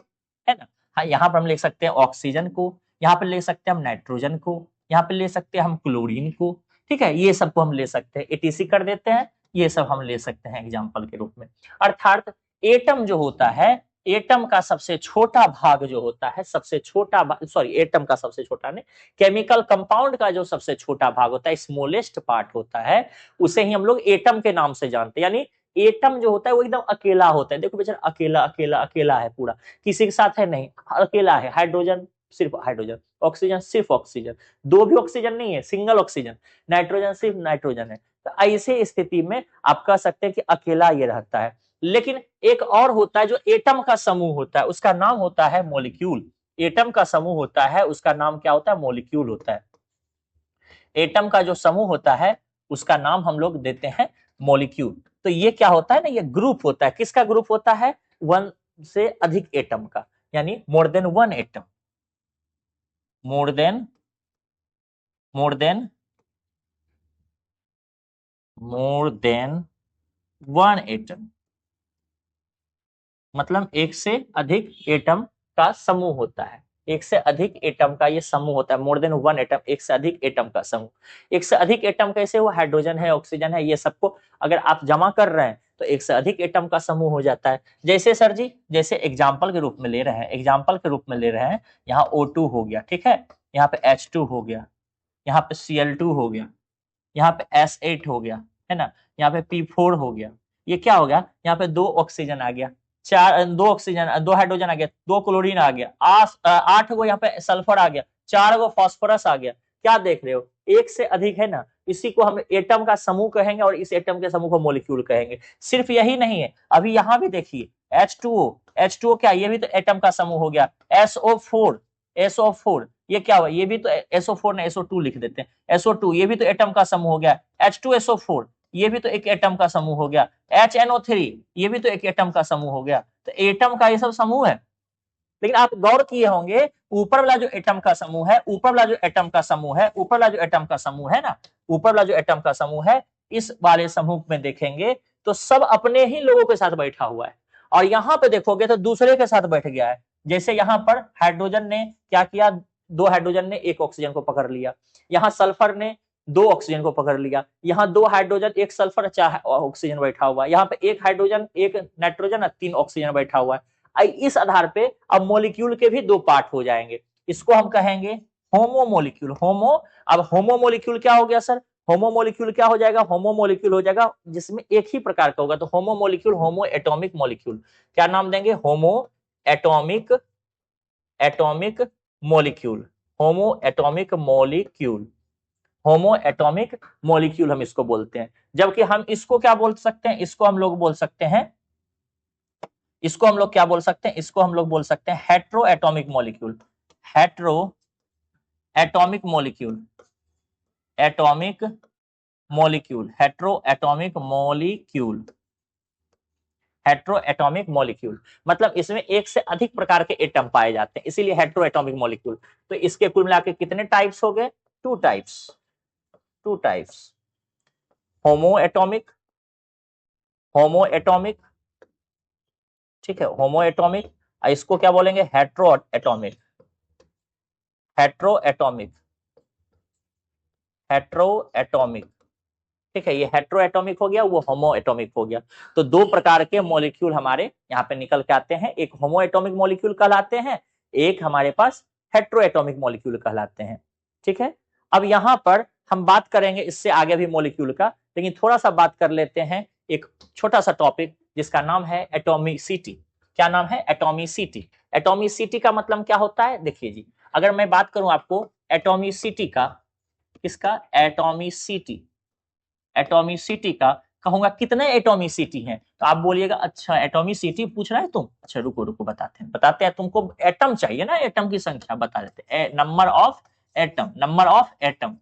है ना, हाँ, यहाँ पर हम ले सकते हैं ऑक्सीजन को, यहाँ पर ले सकते हैं हम नाइट्रोजन को, यहाँ पे ले सकते हैं हम क्लोरीन को, ठीक है, ये सबको हम ले सकते हैं, एटीसी कर देते हैं, ये सब हम ले सकते हैं एग्जाम्पल के रूप में। अर्थात एटम जो होता है, एटम का सबसे छोटा भाग जो होता है, सबसे छोटा सॉरी, एटम का सबसे छोटा नहीं, केमिकल कंपाउंड का जो सबसे छोटा भाग होता है, स्मॉलेस्ट पार्ट होता है, उसे ही हम लोग एटम के नाम से जानते हैं। यानी एटम जो होता है वो एकदम अकेला होता है, देखो बेचारा अकेला अकेला अकेला है पूरा, किसी के साथ है नहीं, अकेला है। हाइड्रोजन सिर्फ हाइड्रोजन, ऑक्सीजन सिर्फ ऑक्सीजन, दो भी ऑक्सीजन नहीं है, सिंगल ऑक्सीजन, नाइट्रोजन सिर्फ नाइट्रोजन है। तो ऐसे स्थिति में आप कह सकते हैं कि अकेला ये रहता है। लेकिन एक और होता है जो एटम का समूह होता है, उसका नाम होता है मॉलिक्यूल। एटम का समूह होता है, उसका नाम क्या होता है, मॉलिक्यूल होता है। एटम का जो समूह होता है उसका नाम हम लोग देते हैं मॉलिक्यूल। तो ये क्या होता है ना, ये ग्रुप होता है, किसका ग्रुप होता है, वन से अधिक एटम का, यानी more than one atom, more than more than more than one atom, मतलब एक से अधिक एटम का समूह होता है, एक से अधिक एटम का ये समूह होता है, मोर देन वन एटम, एक से अधिक एटम का समूह। एक से अधिक एटम कैसे हो, हाइड्रोजन है, ऑक्सीजन है, ये सबको अगर आप जमा कर रहे हैं तो एक से अधिक एटम का समूह हो जाता है। जैसे सर जी, जैसे एग्जाम्पल के रूप में ले रहे हैं, एग्जाम्पल के रूप में ले रहे हैं, यहाँ O2 हो गया, ठीक है, यहाँ पे H2 हो गया, यहाँ पे Cl2 हो गया, यहाँ पे S8 हो गया, है ना, यहाँ पे P4 हो गया, ये क्या हो गया, यहाँ पे दो ऑक्सीजन आ गया, चार, दो ऑक्सीजन, दो हाइड्रोजन आ गया, दो क्लोरीन आ गया, आठ गो यहाँ पे सल्फर आ गया, चार गो फास्फोरस आ गया। क्या देख रहे हो, एक से अधिक है ना, इसी को हम एटम का समूह कहेंगे और इस एटम के समूह को मॉलिक्यूल कहेंगे। सिर्फ यही नहीं है, अभी यहाँ भी देखिए H2O, H2O क्या, ये भी तो एटम का समूह हो गया। SO4, SO4 ये क्या हुआ, ये भी तो SO4 ने SO2 लिख देते हैं, SO2 ये भी तो एटम का समूह हो गया। H2SO4 ये भी तो एक एटम का समूह हो गया। HNO3 ये भी तो एक एटम का समूह हो गया। तो एटम का ये सब समूह है। लेकिन आप गौर किए होंगे, ऊपर वाला जो एटम का समूह है, ऊपर वाला जो एटम का समूह है, ऊपर वाला जो एटम का समूह है ना, ऊपर वाला जो एटम का समूह है, इस वाले समूह में देखेंगे तो सब अपने ही लोगों के साथ बैठा हुआ है, और यहाँ पे देखोगे तो दूसरे के साथ बैठ गया है। जैसे यहाँ पर हाइड्रोजन ने क्या किया, दो हाइड्रोजन ने एक ऑक्सीजन को पकड़ लिया, यहाँ सल्फर ने दो ऑक्सीजन को पकड़ लिया, यहाँ दो हाइड्रोजन एक सल्फर चार ऑक्सीजन बैठा हुआ है, यहाँ पे एक हाइड्रोजन एक नाइट्रोजन तीन ऑक्सीजन बैठा हुआ है। इस आधार पे अब मॉलिक्यूल के भी दो पार्ट हो जाएंगे, इसको हम कहेंगे होमो मॉलिक्यूल। होमो, अब होमो मॉलिक्यूल क्या हो गया सर, होमो मॉलिक्यूल क्या हो जाएगा, होमो मॉलिक्यूल हो जाएगा जिसमें एक ही प्रकार का होगा। तो होमो मॉलिक्यूल, होमो एटॉमिक मॉलिक्यूल, क्या नाम देंगे, होमो एटॉमिक एटॉमिक मॉलिक्यूल, होमो एटॉमिक मॉलिक्यूल, होमो एटॉमिक मॉलिक्यूल हम इसको बोलते हैं। जबकि हम इसको क्या बोल सकते हैं, इसको हम लोग बोल सकते हैं, इसको हम लोग क्या बोल सकते हैं, इसको हम लोग बोल सकते हैं hetero atomic molecule, hetero atomic molecule, atomic molecule, hetero atomic molecule, hetero atomic molecule, मतलब इसमें एक से अधिक प्रकार के एटम पाए जाते हैं, इसीलिए हेट्रो एटॉमिक मॉलिक्यूल। तो इसके कुल मिलाकर कितने टाइप्स हो गए, टू टाइप्स, टू टाइप्स, होमो एटॉमिक, होमो एटॉमिक, ठीक है, होमो एटॉमिक, इसको क्या बोलेंगे, hetero atomic, hetero atomic, hetero atomic, ठीक है, ये हेट्रो एटॉमिक हो गया, वो होमो एटॉमिक हो गया। तो दो प्रकार के मॉलिक्यूल हमारे यहाँ पे निकल के आते हैं, एक होमो एटॉमिक मॉलिक्यूल कहलाते हैं, एक हमारे पास हेट्रो एटॉमिक मॉलिक्यूल कहलाते हैं। ठीक है, अब यहाँ पर हम बात करेंगे इससे आगे भी मॉलिक्यूल का, लेकिन थोड़ा सा बात कर लेते हैं एक छोटा सा टॉपिक जिसका नाम है एटॉमिसिटी। क्या नाम है? एटॉमिसिटी। एटॉमिसिटी का मतलब क्या होता है? देखिए जी, अगर मैं बात करूं आपको एटॉमिसिटी का, किसका? एटॉमिसिटी, एटॉमिसिटी का कहूंगा कितने एटॉमिसिटी हैं, तो आप बोलिएगा अच्छा एटॉमिसिटी पूछ रहे हैं तुम, अच्छा रुको रुको बताते हैं तुमको एटम चाहिए ना, एटम की संख्या बता देते हैं, number of atom, number of atom,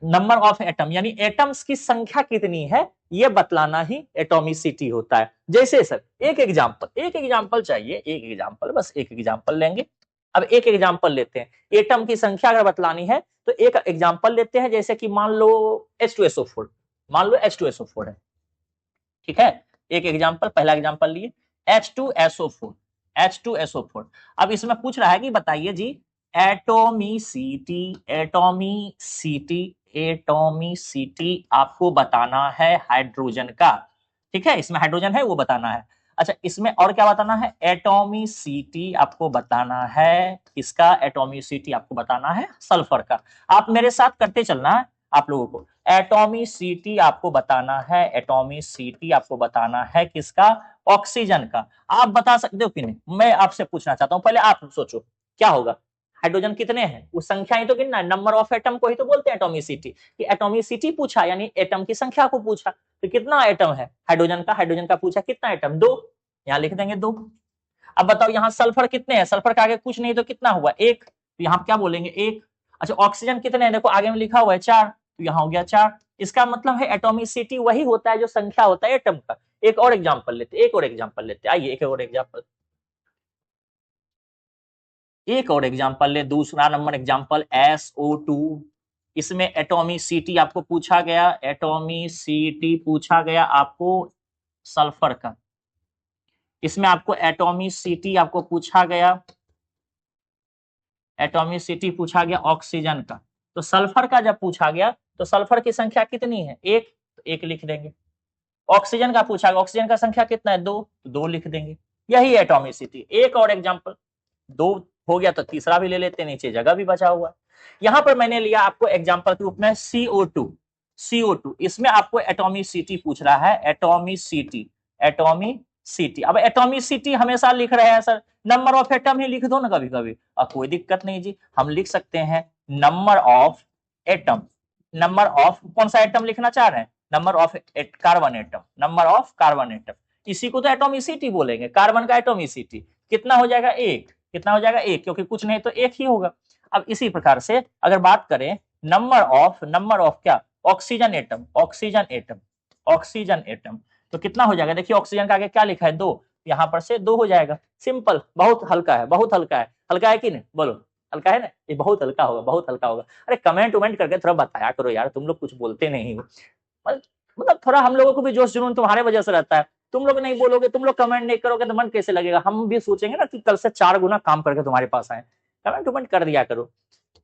number of atom यानी एटम्स की संख्या कितनी है ये बतलाना ही एटॉमिसिटी होता है। जैसे सर एक एग्जांपल चाहिए, एक एग्जांपल, बस एक एग्जांपल लेंगे। अब एक एग्जांपल लेते हैं, एटम की संख्या अगर बतलानी है तो एक एग्जांपल लेते हैं, जैसे कि मान लो H2SO4, मान लो H2SO4 है, ठीक है, एक एग्जांपल, पहला एग्जांपल लिए H2SO4, H2SO4। अब इसमें पूछ रहा है कि बताइए जी एटोमिसिटी, एटोमिसिटी, एटोमिसिटी आपको बताना है हाइड्रोजन का, ठीक है, इसमें हाइड्रोजन है वो बताना है। अच्छा इसमें और क्या बताना है? एटोमिसिटी आपको बताना है, किसका? एटोमिसिटी आपको बताना है सल्फर का। आप मेरे साथ करते चलना है आप लोगों को, एटोमिसिटी आपको बताना है, एटोमिसिटी आपको बताना है किसका? ऑक्सीजन का। आप बता सकते हो कि नहीं? मैं आपसे पूछना चाहता हूं, पहले आप सोचो क्या होगा, हाइड्रोजन कितने हैं, वो संख्या ही तो गिनना है, नंबर ऑफ एटम को ही तो बोलते हैं एटोमिसिटी। कि एटोमिसिटी पूछा यानी एटम की संख्या को पूछा, तो कितना एटम है हाइड्रोजन का? हाइड्रोजन का पूछा कितना एटम? 2, यहाँ लिख देंगे 2। अब बताओ यहाँ सल्फर कितने हैं? सल्फर का आगे कुछ नहीं तो कितना हुआ? 1, तो यहाँ क्या बोलेंगे? 1। अच्छा ऑक्सीजन कितने हैं? देखो आगे में लिखा हुआ है 4, तो यहाँ हो गया 4। इसका मतलब है एटोमिसिटी वही होता है जो संख्या होता है एटम का। एक और एग्जाम्पल लेते, एक और एग्जाम्पल लेते, आइए एक और एग्जाम्पल, एक और एग्जाम्पल ले, दूसरा नंबर एग्जाम्पल SO2। इसमें एटोमिसिटी आपको पूछा गया, एटोमिसिटी पूछा गया आपको सल्फर का, इसमें आपको एटोमिसिटी आपको पूछा गया, एटोमिसिटी पूछा गया ऑक्सीजन का। तो सल्फर का जब पूछा गया तो सल्फर की संख्या कितनी है? 1, तो 1 लिख देंगे। ऑक्सीजन का पूछा गया, ऑक्सीजन का संख्या कितना है? 2, तो 2 लिख देंगे। यही एटोमिसिटी। एक और एग्जाम्पल, 2 हो गया तो तीसरा भी ले लेते हैं, नीचे जगह भी बचा हुआ है। यहां पर मैंने लिया आपको एग्जाम्पल के रूप में CO2, CO2 इसमें आपको एटोमिसिटी पूछ रहा है, एटोमिसिटी, एटोमिसिटी। अब एटोमिसिटी हमेशा लिख रहे हैं सर, नंबर ऑफ एटम ही लिख दो ना कभी कभी, और कोई दिक्कत नहीं जी, हम लिख सकते हैं number of atom, number of कौन सा एटम लिखना चाह रहे हैं? Number of carbon atom, number of carbon atom, इसी को तो एटोमिसिटी बोलेंगे। कार्बन का एटोमिसिटी कितना हो जाएगा? 1, कितना हो जाएगा? 1, क्योंकि कुछ नहीं तो 1 ही होगा। अब इसी प्रकार से अगर बात करें नंबर ऑफ क्या? Oxygen atom, oxygen atom, oxygen atom, तो कितना हो जाएगा? देखिए ऑक्सीजन का आगे क्या लिखा है? 2, यहां पर से 2 हो जाएगा। सिंपल, बहुत हल्का है, बहुत हल्का है। हल्का है कि नहीं? बोलो हल्का है ना? ये बहुत हल्का होगा, बहुत हल्का होगा। अरे कमेंट वमेंट करके थोड़ा बताया करो यार, तुम लोग कुछ बोलते नहीं हो। मतलब थोड़ा हम लोगों को भी जोश जुनून तुम्हारे वजह से रहता है। तुम लोग नहीं बोलोगे, तुम लोग कमेंट नहीं करोगे तो मन कैसे लगेगा? हम भी सोचेंगे ना कि कल से 4 गुना काम करके तुम्हारे पास आए। कमेंट वमेंट कर दिया करो।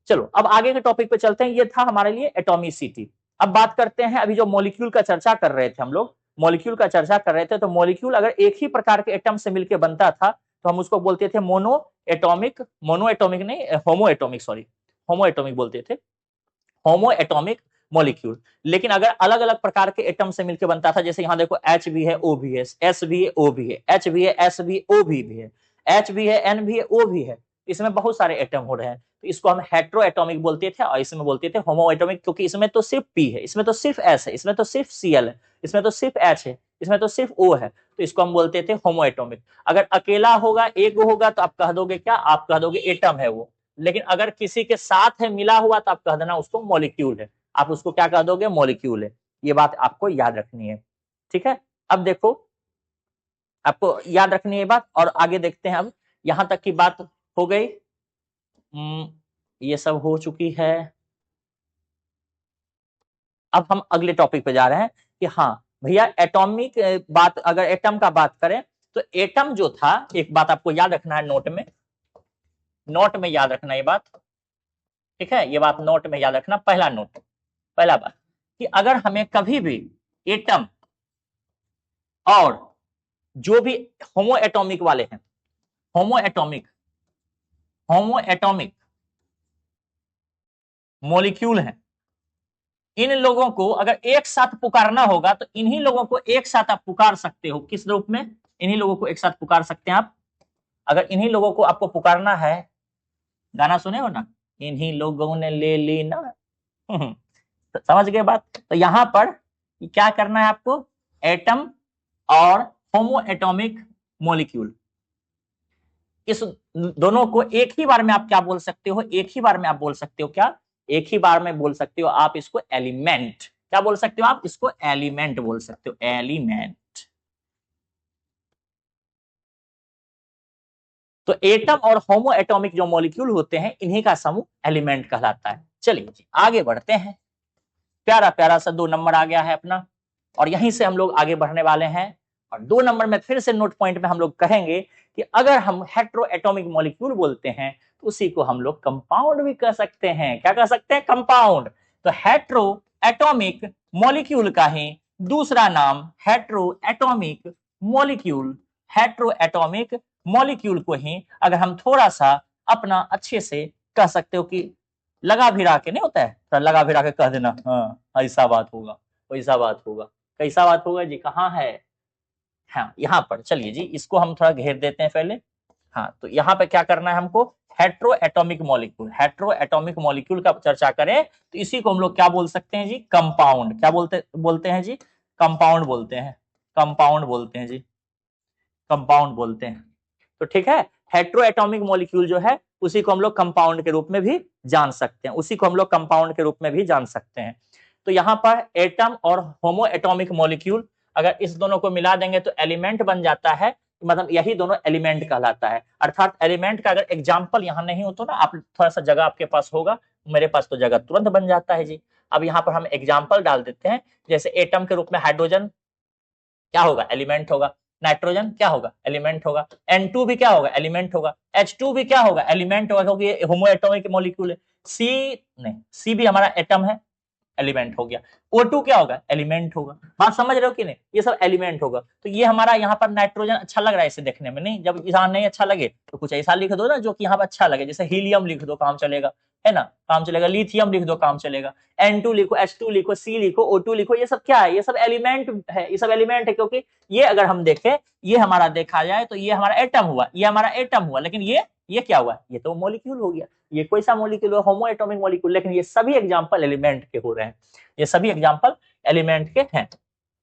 चलो अब आगे के टॉपिक पे चलते हैं, ये था हमारे लिए एटोमिसिटी। अब बात करते हैं, अभी जो मॉलिक्यूल का चर्चा कर रहे थे हम लोग, मॉलिक्यूल का चर्चा कर रहे थे, तो मॉलिक्यूल अगर एक ही प्रकार के एटम से मिलकर बनता था तो हम उसको बोलते थे मोनो एटॉमिक, मोनो एटॉमिक नहीं, होमो एटॉमिक, सॉरी होमो एटॉमिक बोलते थे, होमो एटॉमिक मॉलिक्यूल। लेकिन अगर अलग अलग प्रकार के एटम से मिलकर बनता था, जैसे यहाँ देखो H भी है, O भी है, S भी है, O भी है, H भी है, S भी, O भी है, H भी है, N भी है, O भी है, इसमें बहुत सारे एटम हो रहे हैं, तो इसको हम हेट्रो एटॉमिक बोलते थे, और इसमें बोलते थे होमो एटॉमिक, क्योंकि इसमें तो सिर्फ P है, इसमें तो सिर्फ S है, इसमें तो सिर्फ Cl है, इसमें तो सिर्फ H है, इसमें तो सिर्फ O है, तो इसको हम बोलते थे होमो एटॉमिक। अगर अकेला होगा, एक होगा, तो आप कह दोगे क्या? आप कह दोगे एटम है वो। लेकिन अगर किसी के साथ है, मिला हुआ, तो आप कह देना उसको मॉलिक्यूल है, आप उसको क्या कह दोगे? मॉलिक्यूल है। ये बात आपको याद रखनी है, ठीक है। अब देखो आपको याद रखनी है बात, और आगे देखते हैं। अब यहां तक की बात हो गई, ये सब हो चुकी है। अब हम अगले टॉपिक पे जा रहे हैं कि हाँ भैया एटॉमिक बात, अगर एटम का बात करें तो एटम जो था, एक बात आपको याद रखना है, नोट में, नोट में याद रखना ये बात, ठीक है, ये बात नोट में याद रखना। पहला नोट, पहला बात कि अगर हमें कभी भी एटम और जो भी होमो एटॉमिक वाले हैं, होमो एटॉमिक मॉलिक्यूल हैं, इन लोगों को अगर एक साथ पुकारना होगा तो इन्हीं लोगों को एक साथ आप पुकार सकते हो। किस रूप में? इन्हीं लोगों को एक साथ पुकार सकते हैं आप। अगर इन्हीं लोगों को आपको पुकारना है, गाना सुने हो ना, इन्हीं लोगों ने ले ली ना, तो समझ गए बात। तो यहां पर क्या करना है आपको, एटम और होमो एटॉमिक मॉलिक्यूल, इस दोनों को एक ही बार में आप क्या बोल सकते हो, एक ही बार में आप बोल सकते हो क्या, एक ही बार में बोल सकते हो आप इसको एलिमेंट। क्या बोल सकते हो आप इसको? एलिमेंट बोल सकते हो, एलिमेंट। तो एटम और होमो एटॉमिक जो मॉलिक्यूल होते हैं इन्हीं का समूह एलिमेंट कहलाता है। चलिए जी आगे बढ़ते हैं। प्यारा प्यारा सा 2 नंबर आ गया है अपना, और यहीं से हम लोग आगे बढ़ने वाले हैं। और 2 नंबर में फिर से नोट पॉइंट में हम लोग कहेंगे कि अगर हम हेट्रो एटॉमिक मॉलिक्यूल बोलते हैं तो उसी को हम लोग कंपाउंड भी कह सकते हैं। क्या कह सकते हैं? कंपाउंड। तो हेट्रो एटॉमिक मॉलिक्यूल का ही दूसरा नाम hetero atomic molecule, hetero atomic molecule को ही अगर हम थोड़ा सा अपना अच्छे से कह सकते हो कि लगा भिड़ा के, नहीं होता है तो लगा भिड़ा के कह देना, हाँ ऐसा बात होगा, वैसा बात होगा। कैसा बात होगा जी? कहाँ है? हाँ यहाँ पर। चलिए जी इसको हम थोड़ा घेर देते हैं पहले। हाँ तो यहाँ पे क्या करना है हमको, hetero atomic molecule, hetero atomic molecule का चर्चा करें तो इसी को हम लोग क्या बोल सकते हैं जी? कंपाउंड। क्या बोलते बोलते हैं जी? कंपाउंड बोलते हैं, कंपाउंड बोलते हैं जी, कंपाउंड बोलते हैं। तो ठीक है, हेट्रो एटॉमिक मॉलिक्यूल जो है उसी को हम लोग कंपाउंड के रूप में भी जान सकते हैं, उसी को हम लोग कंपाउंड के रूप में भी जान सकते हैं। तो यहाँ पर एटम और होमो एटॉमिक मॉलिक्यूल अगर इस दोनों को मिला देंगे तो एलिमेंट बन जाता है, मतलब यही दोनों एलिमेंट कहलाता है। अर्थात एलिमेंट का अगर एग्जाम्पल यहाँ नहीं हो तो ना, आप थोड़ा सा जगह आपके पास होगा, मेरे पास तो जगह तुरंत बन जाता है जी। अब यहाँ पर हम एग्जाम्पल डाल देते हैं, जैसे एटम के रूप में हाइड्रोजन क्या होगा? एलिमेंट होगा। नाइट्रोजन क्या होगा? एलिमेंट होगा। N2 भी क्या होगा? एलिमेंट होगा। H2 भी क्या होगा? एलिमेंट होगा, क्योंकि ये होमो एटॉमिक मॉलिक्यूल है। C नहीं, C भी हमारा एटम है, एलिमेंट हो गया। O2 क्या होगा? एलिमेंट होगा। बात समझ रहे हो कि नहीं? ये सब एलिमेंट होगा। तो ये हमारा यहाँ पर नाइट्रोजन अच्छा लग रहा है इसे देखने में, नहीं? जब यहाँ नहीं अच्छा लगे तो कुछ ऐसा लिख दो ना जो कि यहाँ पर अच्छा लगे, जैसे हीलियम लिख दो, काम चलेगा, है ना, काम चलेगा। लिथियम लिख दो, काम चलेगा। N2 लिखो, H2 लिखो, C लिखो, O2 लिखो, ये सब क्या है? ये सब एलिमेंट है, ये सब एलिमेंट है, क्योंकि ये अगर हम देखें, ये हमारा देखा जाए तो ये हमारा एटम हुआ, ये हमारा एटम हुआ, लेकिन ये क्या हुआ? ये तो मॉलिक्यूल हो गया। ये कोई सा मॉलिक्यूल हुआ? होमो एटॉमिक मॉलिक्यूल। लेकिन ये सभी एग्जांपल एलिमेंट के हो रहे हैं, ये सभी एग्जांपल एलिमेंट के हैं।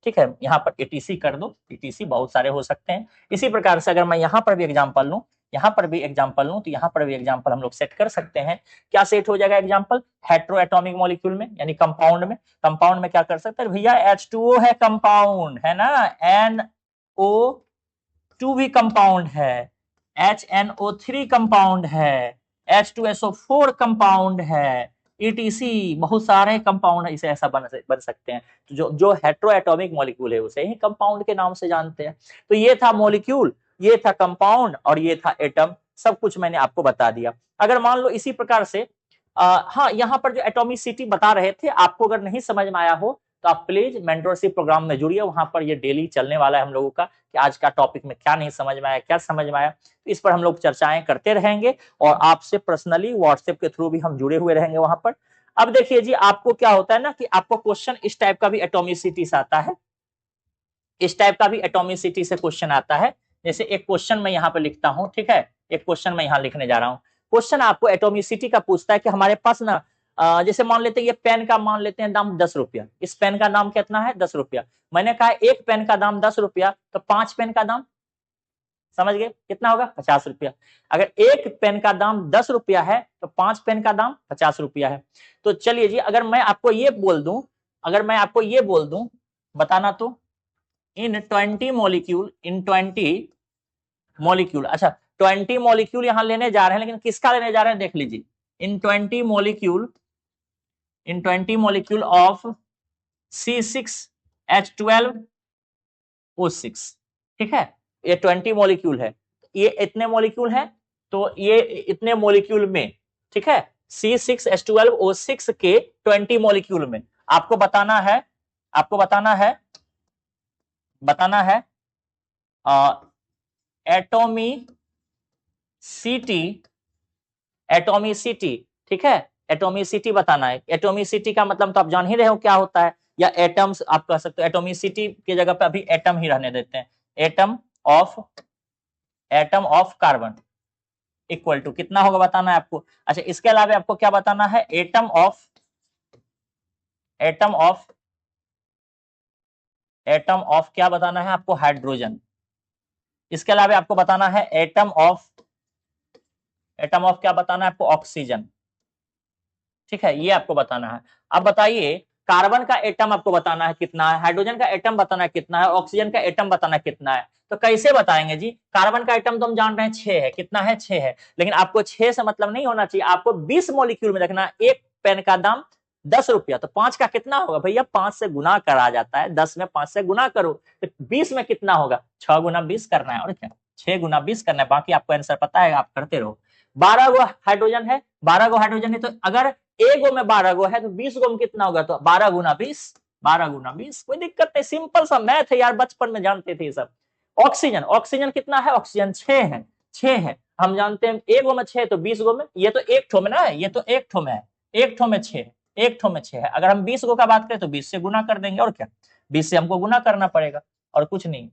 ठीक है, यहाँ पर एटीसी कर दो, एटीसी बहुत सारे हो सकते हैं। इसी प्रकार से अगर मैं यहाँ पर भी एग्जांपल लूं, यहाँ पर भी एग्जांपल लूं, तो यहाँ पर भी एग्जांपल हम लोग सेट कर सकते हैं। क्या सेट हो जाएगा एग्जांपल? हेट्रो एटॉमिक मॉलिक्यूल में, यानी कंपाउंड में। कंपाउंड में क्या कर सकते हैं भैया? H2O है कंपाउंड, है ना, NO2 भी कंपाउंड है, HNO3 कंपाउंड है, H2SO4 कंपाउंड है, ETC बहुत सारे कंपाउंड है, इसे ऐसा बन सकते हैं। तो जो हेट्रो एटॉमिक मॉलिक्यूल है उसे ही कंपाउंड के नाम से जानते हैं। तो ये था मॉलिक्यूल, ये था कंपाउंड, और ये था एटम। सब कुछ मैंने आपको बता दिया। अगर मान लो इसी प्रकार से हाँ, यहाँ पर जो एटॉमिसिटी बता रहे थे, आपको अगर नहीं समझ में आया हो तो आप प्लीज मेंटरशिप प्रोग्राम में जुड़िए, वहां पर ये डेली चलने वाला है हम लोगों का, कि आज का टॉपिक में क्या नहीं समझ में आया, क्या समझ में आया। तो इस पर हम लोग चर्चाएं करते रहेंगे, और आपसे पर्सनली व्हाट्सएप के थ्रू भी हम जुड़े हुए रहेंगे वहां पर। अब देखिए जी, आपको क्या होता है ना कि आपको क्वेश्चन इस टाइप का भी एटॉमिसिटी से आता है, इस टाइप का भी एटॉमिसिटी से क्वेश्चन आता है। जैसे एक क्वेश्चन मैं यहाँ पे लिखता हूँ, ठीक है, एक क्वेश्चन मैं यहाँ लिखने जा रहा हूँ। क्वेश्चन आपको एटॉमिसिटी का पूछता है कि हमारे पास ना जैसे मान लेते हैं ये पेन का मान लेते हैं दाम 10 रुपया, इस पेन का दाम कितना है? 10 रुपया। मैंने कहा एक पेन का दाम 10 रुपया, तो 5 पेन का दाम समझ गए कितना होगा? 50 रुपया। अगर एक पेन का दाम 10 रुपया है तो 5 पेन का दाम 50 रुपया है। तो चलिए जी, अगर मैं आपको ये बोल दूं, अगर मैं आपको ये बोल दूं, बताना तो, इन 20 मॉलिक्यूल, इन 20 मॉलिक्यूल, अच्छा 20 मॉलिक्यूल यहां लेने जा रहे हैं, लेकिन किसका लेने जा रहे हैं? देख लीजिए, इन 20 molecule, in 20 molecule of C6H12O6, ठीक है, ये 20 मॉलिक्यूल है, ये इतने मॉलिक्यूल है, तो ये इतने मॉलिक्यूल में, ठीक है, C6H12O6 के 20 मॉलिक्यूल में आपको बताना है, आपको बताना है एटोमिसिटी, एटोमिसिटी, ठीक है, एटोमिसिटी बताना है। एटोमिसिटी का मतलब तो आप जान ही रहे हो क्या होता है, या एटम्स आप कह सकते हो। एटोमिसिटी की जगह पे अभी एटम ही रहने देते हैं। Atom of carbon equal to कितना होगा बताना है आपको। अच्छा, इसके अलावा आपको क्या बताना है, एटम ऑफ क्या बताना है आपको, हाइड्रोजन। इसके अलावा आपको बताना है एटम ऑफ क्या बताना है आपको, ऑक्सीजन। ठीक है, ये आपको बताना है। अब बताइए, कार्बन का एटम आपको बताना है कितना है, हाइड्रोजन का एटम बताना है कितना है, ऑक्सीजन का एटम बताना है कितना है। तो कैसे बताएंगे जी, कार्बन का एटम तो हम जान रहे हैं 6 है, कितना है 6 है, लेकिन आपको 6 से मतलब नहीं होना चाहिए, आपको 20 मॉलिक्यूल में रखना। एक पेन का दाम 10 रुपया, तो 5 का कितना होगा भैया, 5 से गुना करा जाता है, 10 में 5 से गुना करो तो 20 में कितना होगा, 6 गुना 20 करना है, और क्या 6 गुना 20 करना है, बाकी आपको आंसर पता है, आप करते रहो। 12 गो हाइड्रोजन है, 12 गो हाइड्रोजन है, तो अगर एक गो में 12 गो है तो 20 गो में कितना होगा, तो 12 गुना 20, 12 गुना 20, कोई दिक्कत नहीं, सिंपल सा मैथ है यार, बचपन में जानते थे ये सब। ऑक्सीजन, ऑक्सीजन कितना है, ऑक्सीजन 6 है, 6 है, हम जानते हैं एक गो में 6 तो 20 गो में, ये तो एक ठो में ना है, ये तो एक ठो में है, एक ठो में 6 है, एक ठो में 6 है। अगर हम 20 गो का बात करें तो 20 से गुना कर देंगे, और क्या 20 से हमको गुना करना पड़ेगा, और कुछ नहीं।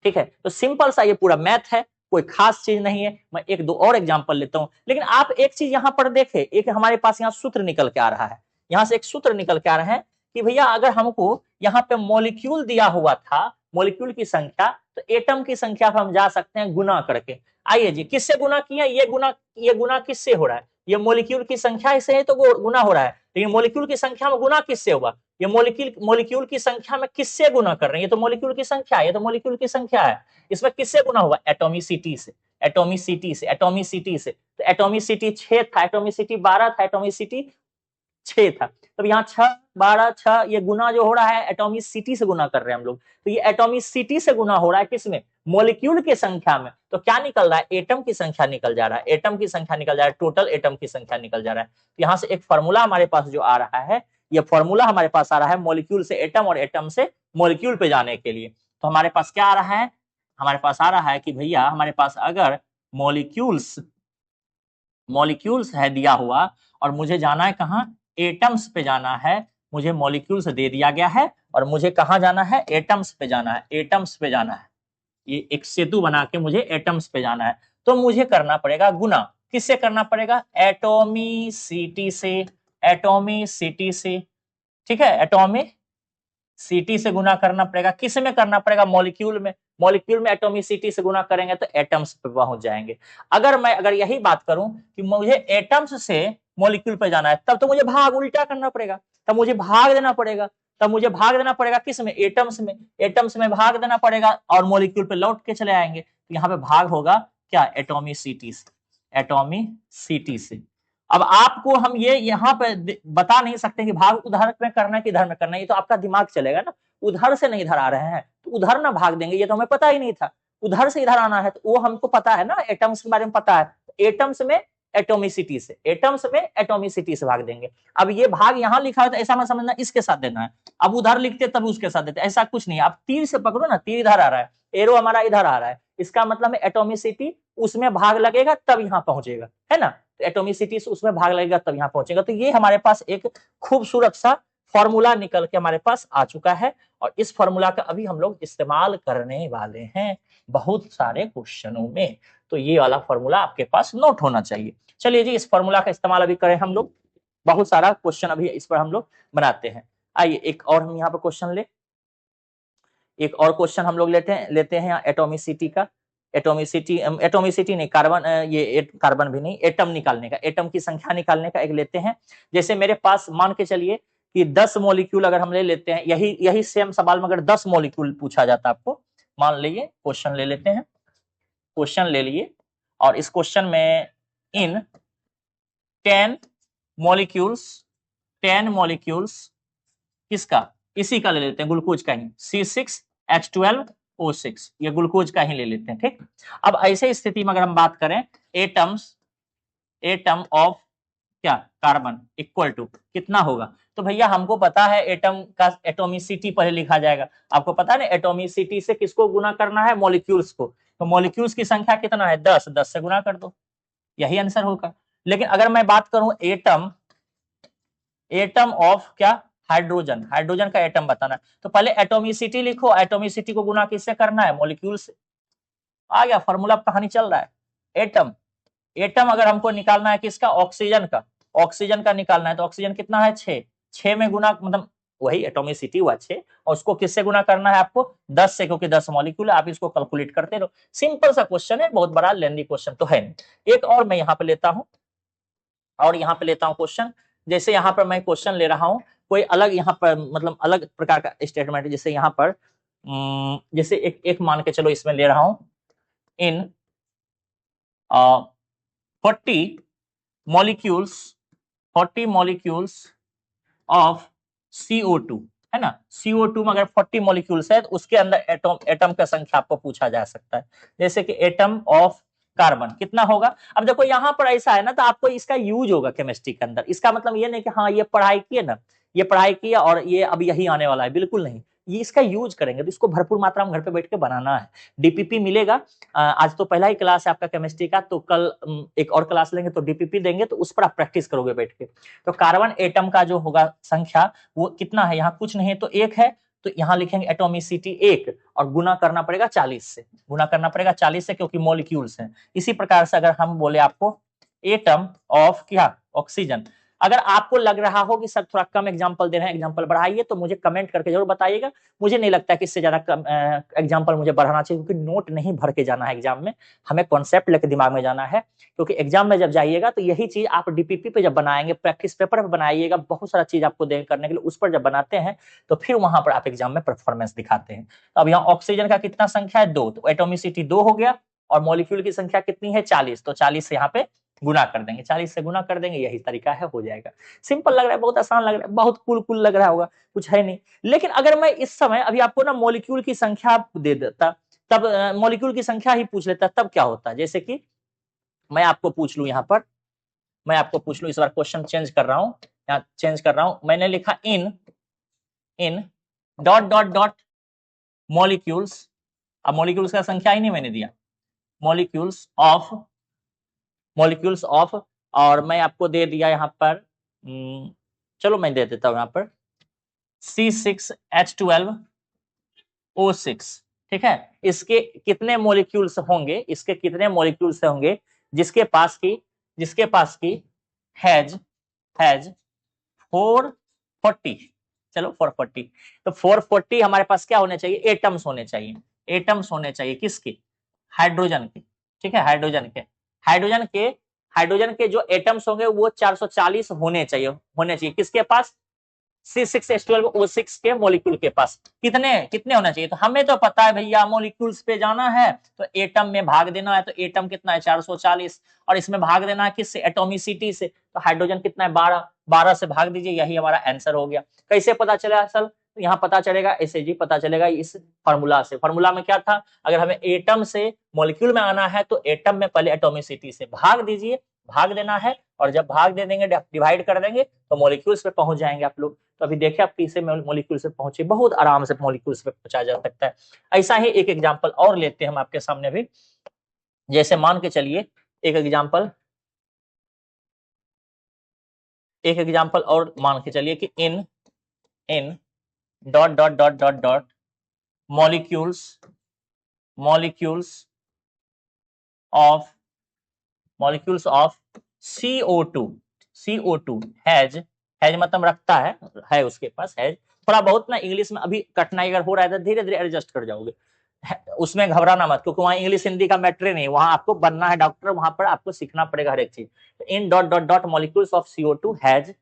ठीक है, तो सिंपल सा ये पूरा मैथ है, कोई खास चीज नहीं है। मैं एक दो और एग्जांपल लेता हूं, लेकिन आप एक चीज यहां पर देखें, एक हमारे पास यहाँ सूत्र निकल के आ रहा है, यहां से एक सूत्र निकल के आ रहा है कि भैया अगर हमको यहाँ पे मॉलिक्यूल दिया हुआ था, मॉलिक्यूल की संख्या, तो एटम की संख्या पर हम जा सकते हैं गुना करके। आइए जी, किससे गुना किया, ये गुना किससे हो रहा है, ये मॉलिक्यूल की संख्या से है तो गुना हो रहा है, लेकिन मॉलिक्यूल की संख्या में गुना किससे होगा, ये मॉलिक्यूल की संख्या में किससे गुना कर रहे हैं, ये तो मॉलिक्यूल की संख्या है, ये तो मॉलिक्यूल की संख्या है, इसमें किससे गुना हुआ, एटॉमिसिटी से, एटॉमिसिटी से। तो एटॉमिसिटी 6 था, एटॉमिसिटी 12 था, एटॉमिसिटी 6 था, तब यहाँ 6 12 6, ये गुना जो हो रहा है एटॉमिसिटी से गुना कर रहे हैं हम लोग, तो ये एटॉमिसिटी से गुना हो रहा है किसमें, मॉलिक्यूल की संख्या में। तो क्या निकल रहा है, एटम की संख्या निकल जा रहा है, एटम की संख्या निकल जा रहा है, टोटल एटम की संख्या निकल जा रहा है। तो यहाँ से एक फॉर्मूला हमारे पास जो आ रहा है, ये फॉर्मूला हमारे पास आ रहा है मॉलिक्यूल से एटम और एटम से मॉलिक्यूल पे जाने के लिए। तो हमारे पास क्या आ रहा है, हमारे पास आ रहा है कि भैया हमारे पास अगर मॉलिक्यूल्स है दिया हुआ, और मुझे जाना है कहाँ, एटम्स पे जाना है, मुझे मॉलिक्यूल्स दे दिया गया है और मुझे कहाँ जाना है, एटम्स पे जाना है, एटम्स पे जाना है, ये एक सेतु बना के मुझे एटम्स पे जाना है, तो मुझे करना पड़ेगा गुना, किससे करना पड़ेगा, एटॉमिसिटी से, एटॉमिसिटी से, ठीक है, एटॉमिक सिटी से गुना करना पड़ेगा, किस में करना पड़ेगा, मॉलिक्यूल में, मॉलिक्यूल में एटॉमिसिटी से गुना करेंगे तो एटम्स पे पहुंच जाएंगे। अगर यही बात करूं कि मुझे एटम्स से मॉलिक्यूल पे जाना है, तब तो मुझे भाग उल्टा करना पड़ेगा, तब मुझे भाग देना पड़ेगा, किस में, एटम्स में, एटम्स में भाग देना पड़ेगा और मॉलिक्यूल पे लौट के चले आएंगे, तो यहाँ पे भाग होगा क्या, एटॉमिसिटी से, एटॉमिसिटी से। अब आपको हम ये यहाँ पे बता नहीं सकते कि भाग उधर में करना है कि इधर में करना है, ये तो आपका दिमाग चलेगा ना, उधर से नहीं इधर आ रहे हैं तो उधर ना भाग देंगे, ये तो हमें पता ही नहीं था, उधर से इधर आना है तो वो हमको पता है ना, एटम्स के बारे में पता है, एटम्स में एटोमिसिटी से, एटम्स में एटोमिसिटी से भाग देंगे। अब ये भाग यहाँ लिखा है तो ऐसा मत समझना इसके साथ देना है, अब उधर लिखते तब उसके साथ देते, ऐसा कुछ नहीं। आप तीर से पकड़ो ना, तीर इधर आ रहा है, एरो हमारा इधर आ रहा है, इसका मतलब है एटोमिसिटी उसमें भाग लगेगा तब यहाँ पहुंचेगा, है ना, तो एटोमिसिटी से उसमें भाग लगेगा तब यहाँ पहुंचेगा। तो ये हमारे पास एक खूबसूरत सा फॉर्मूला निकल के हमारे पास आ चुका है, और इस फॉर्मूला का अभी हम लोग इस्तेमाल करने वाले हैं बहुत सारे क्वेश्चनों में, तो ये वाला फॉर्मूला आपके पास नोट होना चाहिए। चलिए जी, इस फॉर्मूला का इस्तेमाल अभी करें हम लोग, बहुत सारा क्वेश्चन अभी इस पर हम लोग बनाते हैं। आइए एक और हम यहाँ पे क्वेश्चन एक और क्वेश्चन हम लोग लेते हैं एटोमिसिटी का, एटोमिसिटी नहीं, कार्बन, ये कार्बन भी नहीं, एटम निकालने का, एटम की संख्या निकालने का एक लेते हैं। जैसे मेरे पास मान के चलिए कि 10 मॉलिक्यूल अगर हम ले लेते हैं, यही सेम सवाल में अगर 10 मॉलिक्यूल पूछा जाता आपको, मान लीजिए क्वेश्चन ले लेते हैं, क्वेश्चन ले लिए, और इस क्वेश्चन में इन 10 मॉलिक्यूल्स किसका, इसी का ले लेते हैं, ग्लूकोज का ही, C6H12O6, ये ग्लूकोज का ही ले लेते हैं, ठीक। अब ऐसे स्थिति में अगर हम बात करें एटम ऑफ क्या कार्बन इक्वल टू कितना होगा, तो भैया हमको पता है एटम का एटोमिसिटी पहले लिखा जाएगा, आपको पता है ना एटोमिसिटी से किसको गुना करना है, मॉलिक्यूल्स को, तो मॉलिक्यूल्स की संख्या कितना है 10, 10 से गुना कर दो, यही आंसर होगा। लेकिन अगर मैं बात करूं एटम, एटम ऑफ क्या, हाइड्रोजन, हाइड्रोजन का एटम बताना है, तो पहले एटोमिसिटी लिखो, एटोमिसिटी को गुना किससे करना है, मॉलिक्यूल से, आ गया फॉर्मूला, कहानी चल रहा है। एटम, एटम अगर हमको निकालना है किसका, ऑक्सीजन का, ऑक्सीजन का निकालना है तो ऑक्सीजन कितना है 6, 6 में गुना मतलब वही एटोमिसिटी हुआ 6, और उसको किससे गुना करना है आपको 10 से, क्योंकि 10 मॉलिक्यूल है, आप इसको कैलकुलेट करते रहो, सिंपल सा क्वेश्चन है, बहुत बड़ा लेंदी क्वेश्चन तो है नहीं। एक और मैं यहाँ पे लेता हूँ, और यहाँ पे लेता हूँ क्वेश्चन, जैसे यहाँ पर मैं क्वेश्चन ले रहा हूँ, कोई अलग यहाँ पर मतलब अलग प्रकार का स्टेटमेंट है, जैसे यहाँ पर जैसे एक एक मान के चलो इसमें ले रहा हूँ, इन 40 molecules 40 molecules of CO2 है ना, CO2 में अगर 40 मॉलिक्यूल्स है तो उसके अंदर एटम, एटम का संख्या आपको पूछा जा सकता है, जैसे कि एटम ऑफ कार्बन कितना होगा। अब देखो यहाँ पर ऐसा है ना, तो आपको इसका यूज होगा केमिस्ट्री के अंदर, इसका मतलब ये नहीं कि हाँ ये पढ़ाई किए ना, ये पढ़ाई किया और ये अब यही आने वाला है, बिल्कुल नहीं, ये इसका यूज करेंगे, तो इसको भरपूर मात्रा में घर पे बैठ के बनाना है। डीपीपी मिलेगा, आज तो पहला ही क्लास है आपका केमिस्ट्री का, तो कल एक और क्लास लेंगे तो डीपीपी देंगे, तो उस पर आप प्रैक्टिस करोगे बैठ के। तो कार्बन एटम का जो होगा संख्या वो कितना है, यहाँ कुछ नहीं है तो 1 है, तो यहाँ लिखेंगे एटोमिसिटी 1 और गुना करना पड़ेगा 40 से, गुना करना पड़ेगा 40 से, क्योंकि मॉलिक्यूल्स हैं। इसी प्रकार से अगर हम बोले आपको एटम ऑफ क्या, ऑक्सीजन, अगर आपको लग रहा हो कि सर थोड़ा कम एग्जांपल दे रहे हैं, एग्जांपल बढ़ाइए, तो मुझे कमेंट करके जरूर बताइएगा। मुझे नहीं लगता कि इससे ज्यादा एग्जांपल मुझे बढ़ाना चाहिए, क्योंकि नोट नहीं भर के जाना है एग्जाम में, हमें कॉन्सेप्ट लेके दिमाग में जाना है, क्योंकि एग्जाम में जब जाइएगा तो यही चीज आप डीपीपी पे जब बनाएंगे, प्रैक्टिस पेपर पे बनाइएगा, बहुत सारा चीज आपको करने के लिए, उस पर जब बनाते हैं तो फिर वहां पर आप एग्जाम में परफॉर्मेंस दिखाते हैं। तो अब यहाँ ऑक्सीजन का कितना संख्या है 2, तो एटोमिसिटी 2 हो गया, और मॉलिक्यूल की संख्या कितनी है 40, तो 40 से यहाँ पे गुना कर देंगे, 40 से गुना कर देंगे, यही तरीका है, हो जाएगा। सिंपल लग रहा है, बहुत आसान लग रहा है, बहुत कुल कुल लग रहा होगा, कुछ है नहीं। लेकिन अगर मैं इस समय अभी आपको ना मॉलिक्यूल की संख्या दे देता, तब मॉलिक्यूल की संख्या ही पूछ लेता, तब क्या होता, जैसे कि मैं आपको पूछ लूं, यहाँ पर मैं आपको पूछ लूं, इस बार क्वेश्चन चेंज कर रहा हूं, यहाँ चेंज कर रहा हूं, मैंने लिखा in dot dot dot molecules, अब मॉलिक्यूल्स का संख्या ही नहीं मैंने दिया, मॉलिक्यूल्स ऑफ, और मैं आपको दे दिया यहाँ पर चलो मैं दे देता हूं यहाँ पर C6H12O6, ठीक है, इसके कितने मॉलिक्यूल्स होंगे, इसके कितने मॉलिक्यूल्स होंगे जिसके पास की हैज 440, चलो 440, तो 440 हमारे पास क्या होने चाहिए, एटम्स होने चाहिए, एटम्स होने चाहिए किसके, हाइड्रोजन के, ठीक है, हाइड्रोजन के जो एटम्स होंगे वो 440 होने चाहिए किसके पास, C6H12O6 के मॉलिक्यूल के पास कितने होना चाहिए, तो हमें तो पता है भैया मॉलिक्यूल्स पे जाना है तो एटम में भाग देना है, तो एटम कितना है 440, और इसमें भाग देना है किससे, एटोमिसिटी से, तो हाइड्रोजन कितना है 12 से भाग दीजिए, यही हमारा आंसर हो गया। कैसे पता चला असल, तो यहाँ पता चलेगा ऐसे जी, पता चलेगा इस फॉर्मूला से, फॉर्मूला में क्या था, अगर हमें एटम से मॉलिक्यूल में आना है तो एटम में पहले एटोमिसिटी से भाग दीजिए, भाग देना है, और जब भाग दे देंगे, डिवाइड कर देंगे, तो मॉलिक्यूल्स पे पहुंच जाएंगे आप लोग। तो अभी देखिए आप किसे मॉलिक्यूल से पहुंचे, बहुत आराम से मॉलिक्यूल्स पे पहुंचा जा सकता है। ऐसा ही एक एग्जांपल और लेते हैं हम आपके सामने भी, जैसे मान के चलिए एक एग्जांपल और मान के चलिए कि in dot dot dot dot dot molecules of CO2 has मतलब रखता है उसके पास हैज, थोड़ा बहुत ना इंग्लिश में अभी कठिनाई अगर हो रहा है तो धीरे धीरे एडजस्ट कर जाओगे, उसमें घबराना मत, क्योंकि वहां इंग्लिश हिंदी का मैटर नहीं, वहां आपको बनना है डॉक्टर, वहां पर आपको सीखना पड़ेगा हर एक चीज। In dot dot dot molecules of CO2 has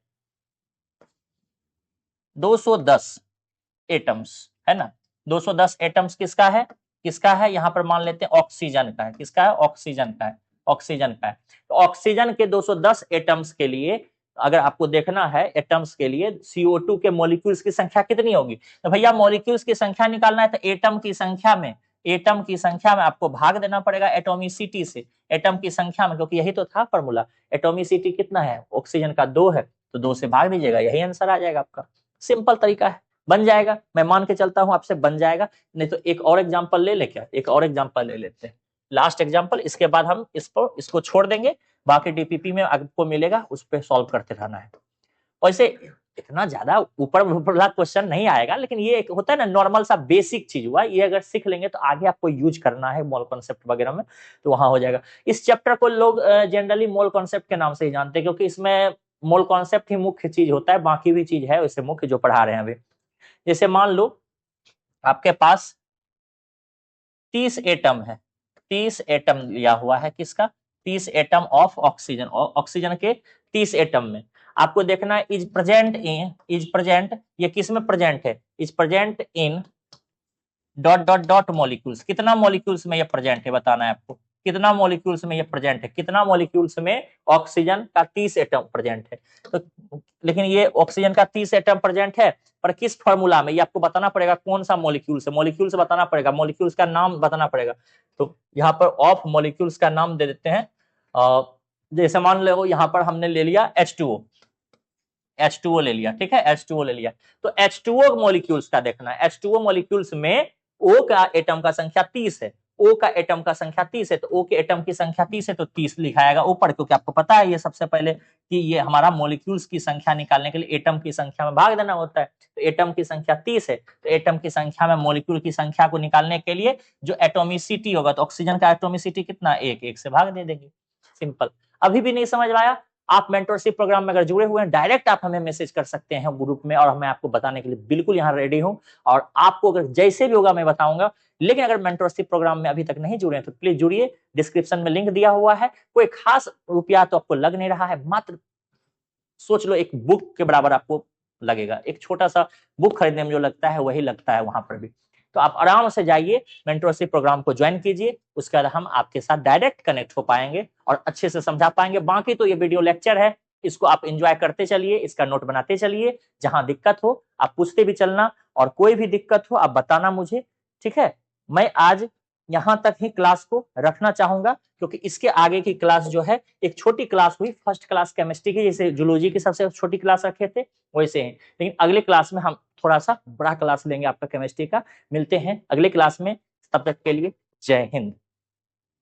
210 atoms, है ना, 210 एटम्स किसका है, यहाँ पर मान लेते हैं ऑक्सीजन का है, किसका है, ऑक्सीजन का है। तो ऑक्सीजन के 210 एटम्स के लिए अगर आपको देखना है, एटम्स के लिए CO2 के मॉलिक्यूल्स की संख्या कितनी होगी, तो भैया मॉलिक्यूल्स की संख्या निकालना है तो एटम की संख्या में एटम की संख्या में आपको भाग देना पड़ेगा एटॉमिसिटी से, एटम की संख्या में, क्योंकि यही तो था फॉर्मूला। एटॉमिसिटी कितना है, ऑक्सीजन का 2 है, तो 2 से भाग दीजिएगा, यही आंसर आ जाएगा आपका। सिंपल तरीका है, बन जाएगा। मैं मान के चलता हूं आपसे बन जाएगा। नहीं तो एक और एग्जांपल ले ले क्या, एक और एग्जांपल ले लेते हैं, लास्ट एग्जांपल, इसके बाद हम इसको छोड़ देंगे। बाकी डीपीपी में आपको मिलेगा, उस पर सॉल्व करते रहना है। वैसे इतना ज्यादा ऊपर वाला क्वेश्चन नहीं आएगा, लेकिन ये एक होता है ना नॉर्मल सा बेसिक चीज हुआ, ये अगर सीख लेंगे तो आगे आपको यूज करना है मोल कॉन्सेप्ट वगैरह में, तो वहां हो जाएगा। इस चैप्टर को लोग जनरली मोल कॉन्सेप्ट के नाम से ही जानते हैं, क्योंकि इसमें मोल कॉन्सेप्ट ही मुख्य चीज होता है, बाकी भी चीज है वैसे मुख्य जो पढ़ा रहे हैं अभी। जैसे मान लो आपके पास 30 एटम है, 30 एटम लिया हुआ है, किसका, 30 एटम ऑफ ऑक्सीजन, ऑक्सीजन के 30 एटम में आपको देखना है इज प्रेजेंट, ये किस में प्रेजेंट है, is present in dot dot dot molecules, कितना मॉलिक्यूल्स में ये प्रेजेंट है बताना है आपको, कितना मॉलिक्यूल्स में ये प्रेजेंट है, कितना मॉलिक्यूल्स में ऑक्सीजन का 30 एटम प्रेजेंट है। तो लेकिन ये ऑक्सीजन का 30 एटम प्रेजेंट है, पर किस फॉर्मूला में, ये आपको बताना पड़ेगा कौन सा मॉलिक्यूल्स है, मॉलिक्यूल्स बताना पड़ेगा, मॉलिक्यूल्स का नाम बताना पड़ेगा। तो यहाँ पर ऑफ मॉलिक्यूल्स का नाम दे देते हैं। जैसे मान लो यहाँ पर हमने ले लिया H2O ले लिया, ठीक है, H2O ले लिया। तो H2O मॉलिक्यूल्स का देखना है, H2O मॉलिक्यूल्स में O का एटम का संख्या 30 है, O का एटम का संख्या 30 है, तो O के एटम की संख्या 30 है, तो 30 लिखाएगा ऊपर, क्योंकि आपको पता है ये सबसे पहले कि ये हमारा मॉलिक्यूल्स की संख्या निकालने के लिए एटम की संख्या में भाग देना होता है। तो एटम की संख्या 30 है, तो एटम की संख्या में मॉलिक्यूल की संख्या को निकालने के लिए जो एटोमिसिटी होगा, तो ऑक्सीजन का एटोमिसिटी कितना, 1 से भाग दे देंगे। सिंपल। अभी भी नहीं समझ में आया, आप मेंटरशिप प्रोग्राम में अगर जुड़े हुए हैं, डायरेक्ट आप हमें मैसेज कर सकते हैं ग्रुप में, और मैं आपको बताने के लिए बिल्कुल यहाँ रेडी हूँ। और आपको अगर जैसे भी होगा मैं बताऊंगा। लेकिन अगर मेंटरशिप प्रोग्राम में अभी तक नहीं जुड़े हैं तो प्लीज जुड़िए, डिस्क्रिप्शन में लिंक दिया हुआ है। कोई खास रुपया तो आपको लग नहीं रहा है, मात्र सोच लो एक बुक के बराबर आपको लगेगा, एक छोटा सा बुक खरीदने में जो लगता है वही लगता है वहां पर भी। तो आप आराम से जाइए, मेंटरशिप प्रोग्राम को ज्वाइन कीजिए, उसके बाद हम आपके साथ डायरेक्ट कनेक्ट हो पाएंगे और अच्छे से समझा पाएंगे। बाकी तो ये वीडियो लेक्चर है, इसको आप एंजॉय करते चलिए, इसका नोट बनाते चलिए, जहां दिक्कत हो आप पूछते भी चलना, और कोई भी दिक्कत हो आप बताना मुझे, ठीक है। मैं आज यहाँ तक ही क्लास को रखना चाहूंगा, क्योंकि इसके आगे की क्लास जो है एक छोटी क्लास हुई, फर्स्ट क्लास केमिस्ट्री की, जैसे जूलॉजी की सबसे छोटी क्लास रखे थे वैसे ही। लेकिन अगले क्लास में हम थोड़ा सा बड़ा क्लास लेंगे आपका केमिस्ट्री का। मिलते हैं अगले क्लास में, तब तक के लिए जय हिंद।